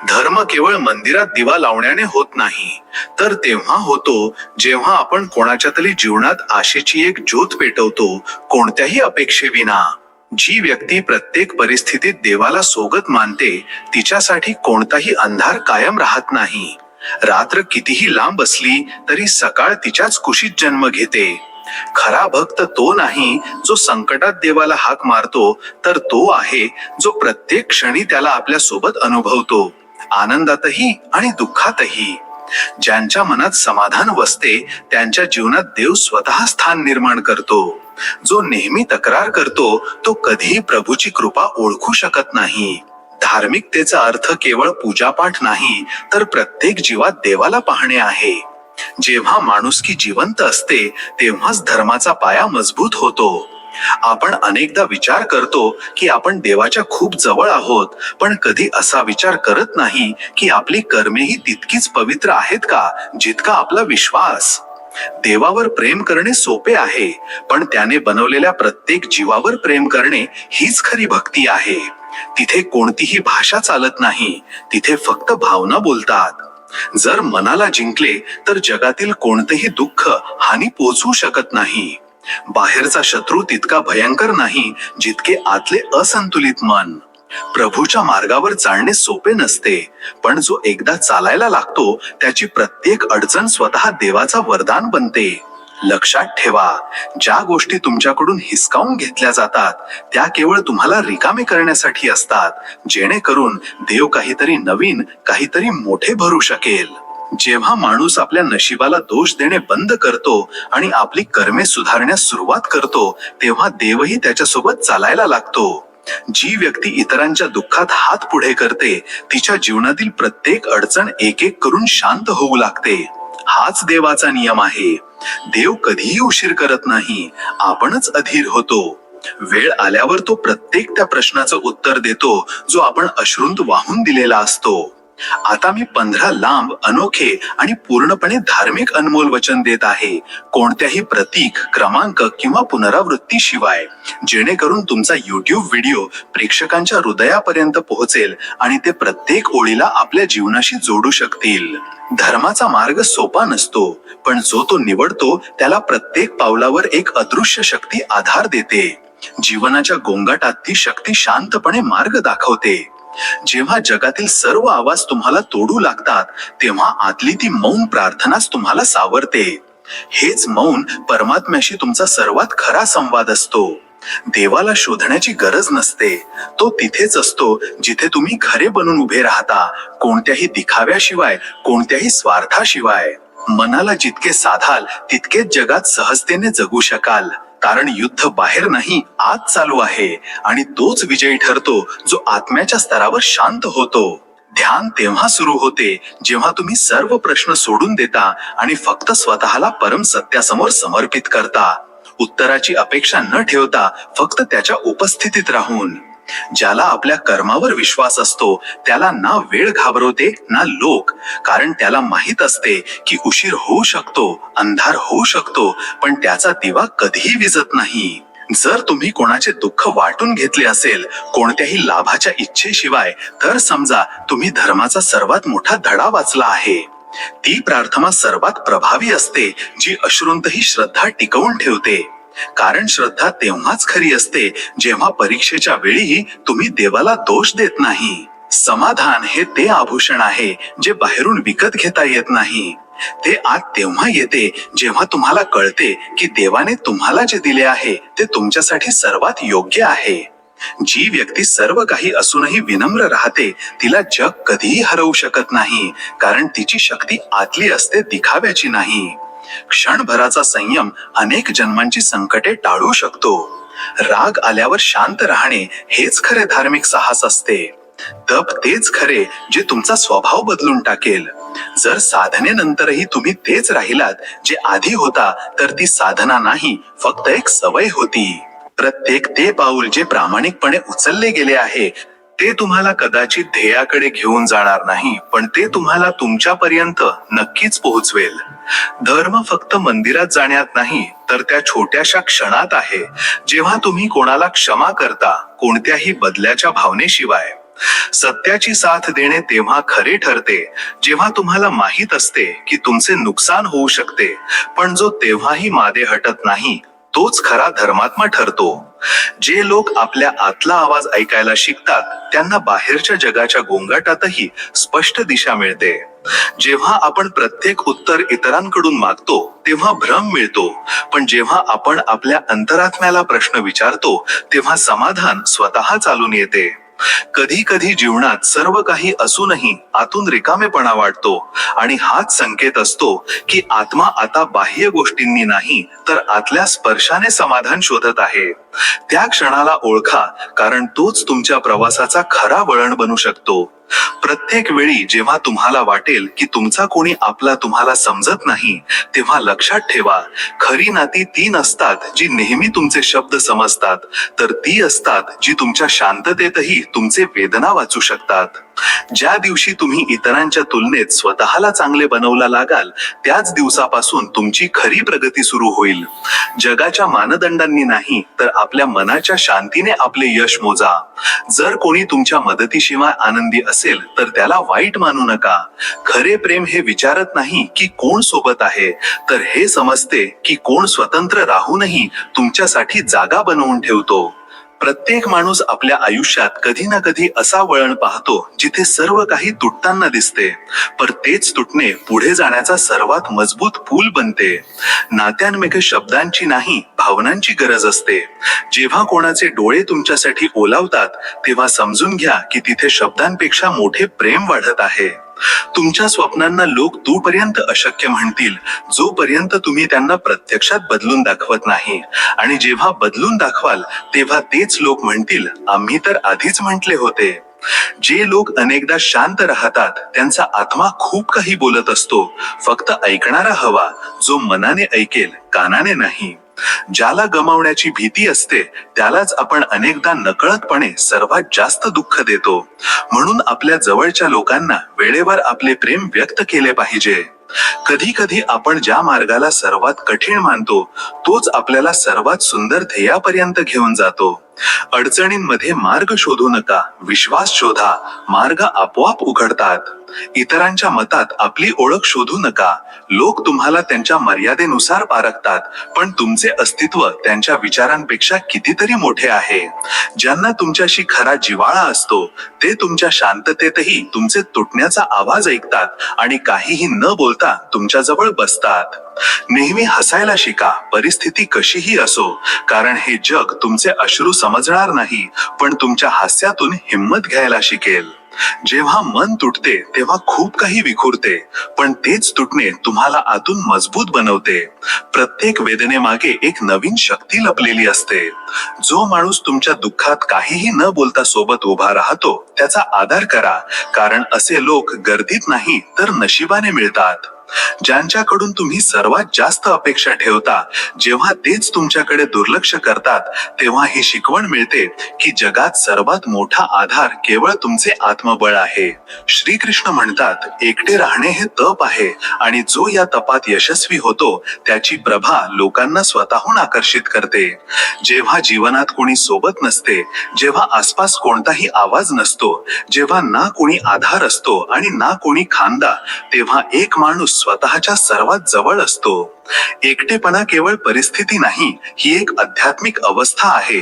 धर्म केवळ मंदिरात दिवा लावण्याने होत नाही तर तेव्हा होतो जेव्हा आपण कोणाच्या तरी जीवनात आशेची एक ज्योत पेटवतो, कोणत्याही अपेक्षेविना. जी व्यक्ती प्रत्येक परिस्थितीत देवाला सोबत मानते तिच्यासाठी कोणताही अंधार कायम राहत नाही. रात्र कितीही लांब असली तरी सकाळ तिच्याच कुशीत जन्म घेते. खरा भक्त तो नाही जो संकटात देवाला हाक मारतो तर तो आहे जो प्रत्येक क्षणी त्याला आपल्या सोबत अनुभवतो, आनंदातही आणि दुःखातही. ज्यांच्या मनात समाधान वसते त्यांच्या जीवनात देव स्वतः स्थान निर्माण करतो. जो नेहमी तक्रार करतो तो कधीही प्रभूची कृपा ओळखू शकत नाही. धार्मिकतेचा अर्थ केवळ पूजापाठ नाही तर प्रत्येक जीवात देवाला पाहणे आहे. जेव्हा माणुसकी जिवंत असते तेव्हाच धर्माचा पाया मजबूत होतो. आपण अनेकदा विचार करतो की आपण देवाच्या खूप जवळ आहोत, पण कधी असा विचार करत नाही की आपली कर्मेही तितकीच पवित्र आहेत का जितका आपला विश्वास. देवावर प्रेम करणे सोपे आहे, पण त्याने बनवलेल्या प्रत्येक जीवावर प्रेम करणे हीच खरी भक्ती आहे. तिथे कोणतीही भाषा चालत नाही, तिथे फक्त भावना बोलतात. जर मनाला जिंकले तर जगातील कोणतेही दुःख हानी पोचवू शकत नाही. बाहेरचा शत्रू तितका भयंकर नाही जितके आतले असंतुलित मन. प्रभूच्या मार्गावर चालणे सोपे नसते, पण जो एकदा चालायला लागतो त्याची प्रत्येक अडचण स्वतः देवाचा वरदान बनते. लक्षात ठेवा, ज्या गोष्टी तुमच्याकडून हिसकावून घेतल्या जातात त्या केवळ तुम्हाला रिकामे करण्यासाठी असतात, जेणेकरून देव काहीतरी नवीन, काहीतरी मोठे भरू शकेल. जेव्हा माणूस आपल्या नशिबाला दोष देणे बंद करतो आणि आपली कर्मे सुधारण्यास सुरुवात करतो, तेव्हा देवही त्याच्यासोबत चालायला लागतो. जी व्यक्ती इतरांच्या दुःखात हात पुढे करते तिच्या जीवनातील प्रत्येक अडचण एक एक करून शांत होऊ लागते. हाच देवाचा नियम आहे. देव कधीही उशीर करत नाही, आपणच अधीर होतो. वेळ आल्यावर तो प्रत्येक त्या प्रश्नाचं उत्तर देतो जो आपण अश्रूंत वाहून दिलेला असतो. आता मी 15 लांब, अनोखे आणि पूर्णपणे धार्मिक अनमोल वचन देत आहे, कोणत्याही प्रतीक, क्रमांक किंवा पुनरावृत्ती शिवाय, जेणेकरून तुमचा YouTube व्हिडिओ प्रेक्षकांच्या हृदयापर्यंत पोहोचेल आणि ते प्रत्येक ओळीला आपल्या जीवनाशी जोडू शकतील. धर्माचा मार्ग सोपा नसतो, पण जो तो निवडतो त्याला प्रत्येक पावलावर एक अदृश्य शक्ती आधार देते. जीवनाच्या गोंगाटात ती शक्ती शांतपणे मार्ग दाखवते. जेव्हा जगातील सर्व आवाज तुम्हाला तोडू लागतात, तेव्हा आतली ती मौन प्रार्थनाच तुम्हाला सावरते. हेच मौन परमात्म्याशी तुमचा सर्वात खरा संवाद असतो. देवाला शोधण्याची गरज नसते, तो तिथेच असतो जिथे तुम्ही खरे बनून उभे राहता, कोणत्याही दिखाव्याशिवाय, कोणत्याही स्वार्थाशिवाय. मनाला जितके साधाल तितकेच जगात सहजतेने जगू शकाल, कारण युद्ध बाहेर नाही, आत चालू आहे, आणि तोच विजयी ठरतो जो आत्म्याच्या स्तरावर शांत होतो. ध्यान तेव्हा सुरू होते जेव्हा तुम्ही सर्व प्रश्न सोडून देता आणि फक्त स्वतःला परम सत्यासमोर समर्पित करता, उत्तराची अपेक्षा न ठेवता, फक्त त्याच्या उपस्थितीत राहून. ज्याला आपल्या कर्मावर विश्वास असतो त्याला ना वेळ घाबरवते ना लोक, कारण त्याला माहित असते की उशीर होऊ शकतो, अंधार होऊ शकतो, पण त्याचा दिवा कधीही विझत नाही. जर तुम्ही कोणाचे दुःख वाटून घेतले असेल कोणत्याही लाभाच्या इच्छेशिवाय, तर समजा तुम्ही धर्माचा सर्वात मोठा धडा वाचला आहे. ती प्रार्थना सर्वात प्रभावी असते जी अश्रूंतही श्रद्धा टिकवून ठेवते, कारण श्रद्धा तेव्हाच खरी असते जेव्हा परीक्षेच्या वेळीही तुम्ही देवाला दोष देत नाही. समाधान हे ते आभूषण आहे जे बाहेरून विकत घेता येत नाही. ते आत तेव्हा येते जेव्हा तुम्हाला कळते की देवाने तुम्हाला जे दिले आहे ते तुमच्यासाठी सर्वात योग्य आहे. जी व्यक्ती सर्व काही असूनही विनम्र राहते तिला जग कधीही हरवू शकत नाही, कारण तिची शक्ती आतली असते, दिखाव्याची नाही. क्षणभराचा संयम अनेक जन्मांची संकटे टाळू शकतो. राग आल्यावर शांत राहणे हेच खरे धार्मिक साहस असते. तप तेच खरे जे तुमचा स्वभाव बदलून टाकेल. जर साधनेनंतरही तुम्ही तेच राहिलात जे आधी होता, तर ती साधना नाही, फक्त एक सवय होती. प्रत्येक ते पाऊल जे प्रामाणिकपणे उचलले गेले आहे ते तुम्हाला कदाचित ध्येयाकडे घेऊन जाणार नाही, पण ते तुम्हाला तुमच्यापर्यंत नक्कीच पोहोचवेल. धर्म फक्त मंदिरात जाण्यात नाही, तर त्या छोट्याशा क्षणात आहे जेव्हा तुम्ही कोणाला क्षमा करता, कोणत्याही बदल्याच्या भावनेशिवाय. सत्याची साथ देणे तेव्हा खरे ठरते जेव्हा तुम्हाला माहित असते की तुमचे नुकसान होऊ शकते, पण जो तेव्हाही मागे हटत नाही तोच खरा धर्मात्मा ठरतो. जे लोक आपल्या आतला आवाज ऐकायला शिकतात त्यांना बाहेरच्या जगाच्या गोंगाटातही स्पष्ट दिशा मिळते. जेव्हा आपण प्रत्येक उत्तर इतरांकडून मागतो तेव्हा भ्रम मिळतो, पण जेव्हा आपण आपल्या अंतरात्म्याला प्रश्न विचारतो तेव्हा समाधान स्वतः चालून येते. कधी कधी जीवनात सर्व काही असूनही आतून रिकामेपणा वाटतो, आणि हाच संकेत असतो की आत्मा आता बाह्य गोष्टींनी नाही तर आतल्या स्पर्शाने समाधान शोधत आहे. त्या क्षणाला ओळखा, कारण तोच तुमच्या प्रवासाचा खरा वळण बनू शकतो. प्रत्येक वेळी जेव्हा तुम्हाला वाटेल की तुमचा कोणी आपला तुम्हाला समजत नाही, तेव्हा लक्षात ठेवा, खरी नाती ती नसतात जी नेहमी तुमचे शब्द समजतात, तर ती असतात जी तुमच्या शांततेतही तुमचे वेदना वाचू शकतात. ज्या दिवशी तुम्ही इतरांच्या तुलनेत स्वतःला चांगले बनवला लागाल त्याच दिवसापासून तुमची खरी प्रगती सुरू होईल. जगाच्या मानदंडांनी नाही तर आपल्या मनाच्या शांतीने आपले यश मोजा. जर कोणी तुमच्या मदतीशिवाय आनंदी असेल तर त्याला वाईट मानू नका. खरे प्रेम हे विचारत नाही की कोण सोबत आहे, तर हे समजते की कोण स्वतंत्र राहूनही तुमच्यासाठी जागा बनवून ठेवतो. प्रत्येक माणूस आपल्या आयुष्यात कधी ना कधी असा वळण पाहतो जिथे सर्व काही तुटताना दिसते, पण तेच तुटणे पुढे जाण्याचा सर्वात मजबूत पूल बनते. नात्यांमध्ये शब्दांची नाही, भावनांची गरज असते. जेव्हा कोणाचे डोळे तुमच्यासाठी ओलावतात तेव्हा समजून घ्या की तिथे शब्दांपेक्षा मोठे प्रेम वाढत आहे. तुमच्या स्वप्नांना लोक तोपर्यंत अशक्य म्हणतील जोपर्यंत तुम्ही त्यांना प्रत्यक्षात बदलून दाखवत नाही, आणि जेव्हा बदलून दाखवाल तेव्हा तेच लोक म्हणतील आम्ही तर आधीच म्हटले होते. जे लोक अनेकदा शांत राहतात त्यांचा आत्मा खूप काही बोलत असतो, फक्त ऐकणारा हवा जो मनाने ऐकेल, कानाने नाही. ज्याला गमावण्याची भीती असते त्यालाच आपण अनेकदा नकळतपणे सर्वात जास्त दुःख देतो. म्हणून आपल्या जवळच्या लोकांना वेळेवर आपले प्रेम व्यक्त केले पाहिजे. कधी कधी आपण ज्या मार्गाला सर्वात कठीण मानतो तोच आपल्याला सर्वात सुंदर ध्येयापर्यंत घेऊन जातो. अडचणींमध्ये मार्ग शोधू नका, विश्वास शोधा, मार्ग आपोआप उघडतात. इतरांच्या मतात आपली ओळख शोधू नका. लोक तुम्हाला त्यांच्या मर्यादेनुसार पारखतात, पण तुमचे अस्तित्व त्यांच्या विचारांपेक्षा कितीतरी मोठे आहे. ज्यांना तुमच्याशी खरा जिव्हाळा असतो ते तुमच्या शांततेतही तुमचे तुटण्याचा आवाज ऐकतात आणि काहीही न बोलता तुमच्या जवळ बसतात. नेहमी हसायला शिका, परिस्थिती कशीही असो, कारण हे जग तुमचे अश्रू समजणार नाही, पण तुमच्या हास्यातून हिंमत घ्यायला शिकेल. जेव्हा मन तुटते तेव्हा खूप काही विखुरते, पण तेच तुटणे तुम्हाला आतून मजबूत बनवते. प्रत्येक वेदनेमागे एक नवीन शक्ती लपलेली असते. जो माणूस तुमच्या दुःखात काहीही न बोलता सोबत उभा राहतो त्याचा आदर करा, कारण असे लोक गर्दीत नाही तर नशिबाने मिळतात. ज्यांच्याकडून तुम्ही सर्वात जास्त अपेक्षा ठेवता, जेव्हा तेच तुमच्याकडे दुर्लक्ष करतात तेव्हा ही शिकवण मिळते की जगात सर्वात मोठा आधार केवळ तुमचे आत्मबळ आहे. श्रीकृष्ण म्हणतात, एकटे राहणे हे तप आहे आणि जो या तपात यशस्वी होतो त्याची प्रभा लोकांना स्वतःहून आकर्षित करते. जेव्हा जीवनात कोणी सोबत नसते, जेव्हा आसपास कोणताही आवाज नसतो, जेव्हा ना कोणी आधार असतो आणि ना कोणी खांदा, तेव्हा एक माणूस स्वतःच्या सर्वात जवळ असतो. एकटेपणा केवळ परिस्थिती नाही, ही एक आध्यात्मिक अवस्था आहे.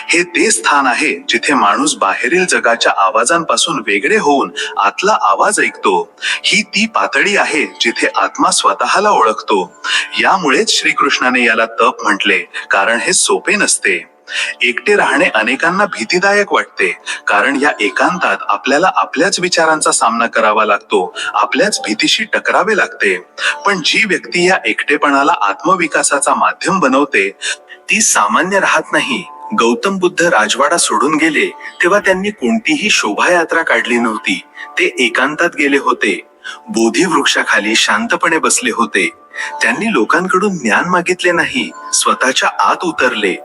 हे ते स्थान आहे जिथे माणूस बाहेरील जगाच्या आवाजांपासून वेगळे होऊन आतला आवाज ऐकतो. ही ती पातळी आहे जिथे आत्मा स्वतःला ओळखतो. यामुळेच श्रीकृष्णाने याला तप म्हटले, कारण हे सोपे नसते. एकटे राहणे अनेकांना भीतीदायक वाटते, कारण या एकांतात आपल्याला आपल्याच विचारांचा सामना करावा लागतो, आपल्याच भीतीशी टकरावे लागते. पण जी व्यक्ती या एकटेपणाला आत्मविकासाचा माध्यम बनवते ती सामान्य राहत नाही. गौतम बुद्ध राजवाडा सोडून गेले तेव्हा त्यांनी कोणतीही शोभायात्रा काढली नव्हती. ते एकांतात गेले होते, बोधी वृक्षाखाली शांतपणे बसले होते. त्यांनी लोकांकडून ज्ञान मागितले नाही, स्वतःच्या आत उतरले.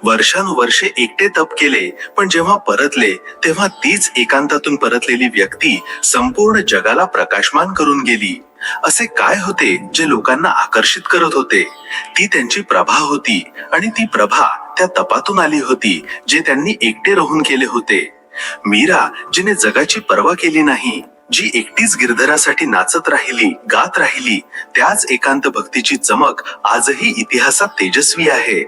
वर्षानुवर्षे एकटे तप केले, पण जेव्हा परतले तेव्हा तीच एकांतातून परतलेली व्यक्ती संपूर्ण जगाला प्रकाशमान करून गेली. असे काय होते जे लोकांना आकर्षित करत होते? ती त्यांची प्रभा होती, आणि ती प्रभा त्या तपातून आली होती जे त्यांनी एकटे राहून केले होते. मीरा, जिने जगाची पर्वा केली नाही, जी एकटीच गिरधरासाठी नाचत राहिली, गात राहिली, त्याच एकांत भक्तीची चमक आजही इतिहासात तेजस्वी आहे.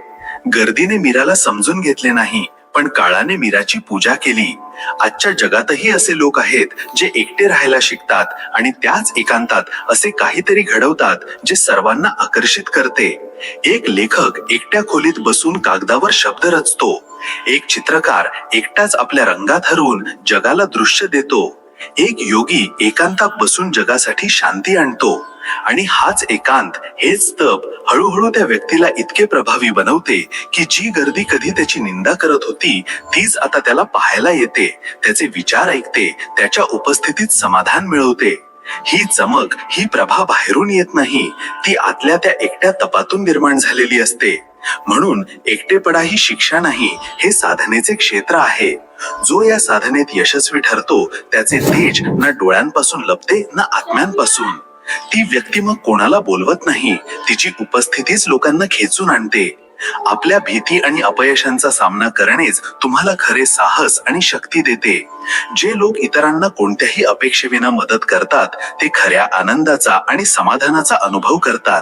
गर्दीने मीराला समजून घेतले नाही, पण काळाने मीराची पूजा केली. आजच्या जगातही असे लोक आहेत जे एकटे राहायला शिकतात आणि त्याच एकांतात असे काहीतरी घडवतात जे सर्वांना आकर्षित करते. एक लेखक एकट्या खोलीत बसून कागदावर शब्द रचतो. एक चित्रकार एकटाच आपल्या रंगात हरवून जगाला दृश्य देतो. एक योगी एकांतात बसून जगासाठी शांती आणतो. आणि हाच एकांत, हेच तप हळूहळू त्या व्यक्तीला इतके प्रभावी बनवते की जी गर्दी कधी त्याची निंदा करत होती तीच आता त्याला पाहायला येते, त्याचे विचार ऐकते, त्याच्या उपस्थितीत समाधान मिळवते. ही चमक, ही प्रभा बाहेरून येत नाही, ती आतल्या त्या एकट्या तपातून निर्माण झालेली असते. म्हणून एकटेपणा ही शिक्षा नाही, हे साधनेचे क्षेत्र आहे. जो या साधनेत यशस्वी ठरतो त्याचे तेज ना डोळ्यांपासून लपते ना आत्म्यांपासून. ती व्यक्ती मग कोणाला बोलवत नाही, तिची उपस्थितीच लोकांना खेचून आणते. आपल्या भीती आणि अपयशांचा सामना करणेच तुम्हाला खरे साहस आणि शक्ती देते. जे लोक इतरांना कोणत्याही अपेक्षेविना मदत करतात ते खऱ्या आनंदाचा आणि समाधानाचा अनुभव करतात.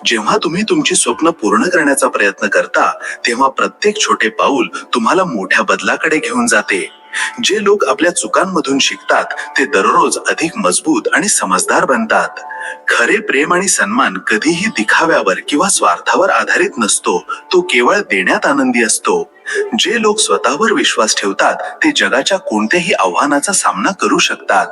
जेव्हा तुम्ही तुमची स्वप्न पूर्ण करण्याचा प्रयत्न करता तेव्हा प्रत्येक छोटे पाऊल तुम्हाला मोठ्या बदलाकडे घेऊन जाते. जे लोक आपल्या चुकांमधून शिकतात ते दररोज अधिक मजबूत आणि समजदार बनतात. खरे प्रेम आणि सन्मान कधीही दिखाव्यावर किंवा स्वार्थावर आधारित नसतो, तो केवळ देण्यात आनंदी असतो. जे लोक स्वतःवर विश्वास ठेवतात ते जगाच्या कोणत्याही आव्हानाचा सामना करू शकतात.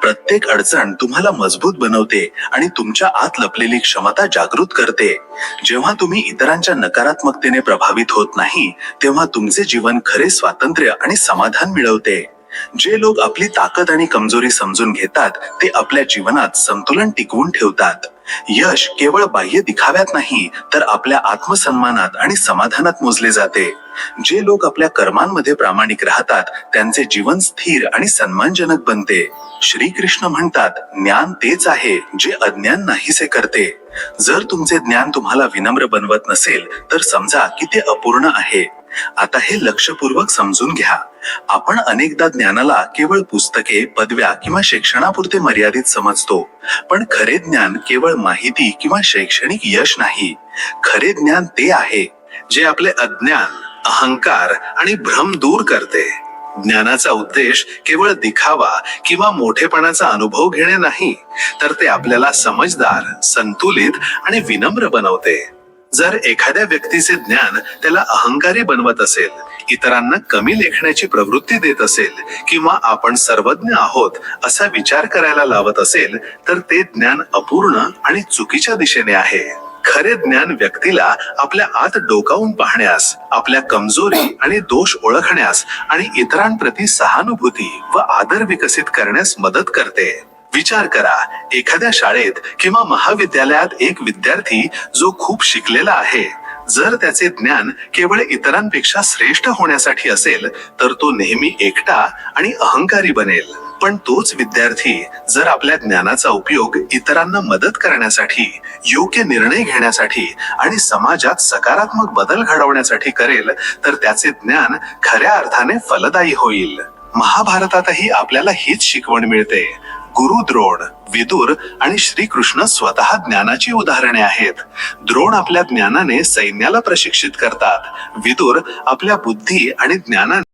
प्रत्येक अडचण तुम्हाला मजबूत बनवते आणि तुमच्या आत लपलेली क्षमता जागृत करते. जेव्हा तुम्ही इतरांच्या नकारात्मकतेने प्रभावित होत नाही तेव्हा तुमचे जीवन खरे स्वातंत्र्य आणि समाधान मिळवते. जे लोक आपली ताकद आणि कमजोरी समजून घेतात ते आपल्या जीवनात संतुलन टिकवून ठेवतात. यश केवळ बाह्य दिखाव्यात नाही तर आपल्या आत्मसन्मानात आणि समाधानात मोजले जाते. जे लोक आपल्या कर्मांमध्ये प्रामाणिक राहतात त्यांचे जीवन स्थिर आणि सन्मानजनक बनते. श्रीकृष्ण म्हणतात, ज्ञान तेच आहे जे अज्ञान नाहीसे करते. जर तुमचे ज्ञान तुम्हाला विनम्र बनवत नसेल तर समजा की ते अपूर्ण आहे. आता हे लक्षपूर्वक समजून घ्या. आपण अनेकदा ज्ञानाला केवळ पुस्तके, पदव्या किंवा शिक्षणापुरते मर्यादित समजतो. पण खरे ज्ञान केवळ माहिती किंवा शैक्षणिक यश नाही. खरे ज्ञान ते आहे जे आपले अज्ञान, अहंकार आणि भ्रम दूर करते. ज्ञानाचा उद्देश केवळ दिखावा किंवा मोठेपणाचा अनुभव घेणे नाही, तर ते आपल्याला समजदार, संतुलित आणि विनम्र बनवते. जर एखाद्या व्यक्तीचे ज्ञान त्याला अहंकारी बनवत असेल, इतरांना कमी लेखण्याची प्रवृत्ती देत असेल किंवा आपण सर्वज्ञ आहोत असा विचार करायला लावत असेल तर ते ज्ञान अपूर्ण आणि चुकीच्या दिशेने आहे. खरे ज्ञान व्यक्तीला आपल्या आत डोकावून पाहण्यास, आपल्या कमजोरी आणि दोष ओळखण्यास आणि इतरांप्रती सहानुभूती व आदर विकसित करण्यास मदत करते. विचार करा, एखाद्या शाळेत किंवा महाविद्यालयात एक विद्यार्थी जो खूप शिकलेला आहे, जर त्याचे ज्ञान केवळ इतरांपेक्षा श्रेष्ठ होण्यासाठी असेल तर तो नेहमी एकटा आणि अहंकारी बनेल. पण तोच विद्यार्थी जर आपल्या ज्ञानाचा उपयोग इतरांना मदत करण्यासाठी, योग्य निर्णय घेण्यासाठी आणि समाजात सकारात्मक बदल घडवण्यासाठी करेल तर त्याचे ज्ञान खऱ्या अर्थाने फलदायी होईल. महाभारतातही आपल्याला हीच शिकवण मिळते. गुरु द्रोण, विदुर आणि श्रीकृष्ण स्वतः ज्ञानाची उदाहरणे आहेत. द्रोण आपल्या ज्ञानाने सैन्याला प्रशिक्षित करतात. विदुर आपल्या बुद्धी आणि ज्ञानाने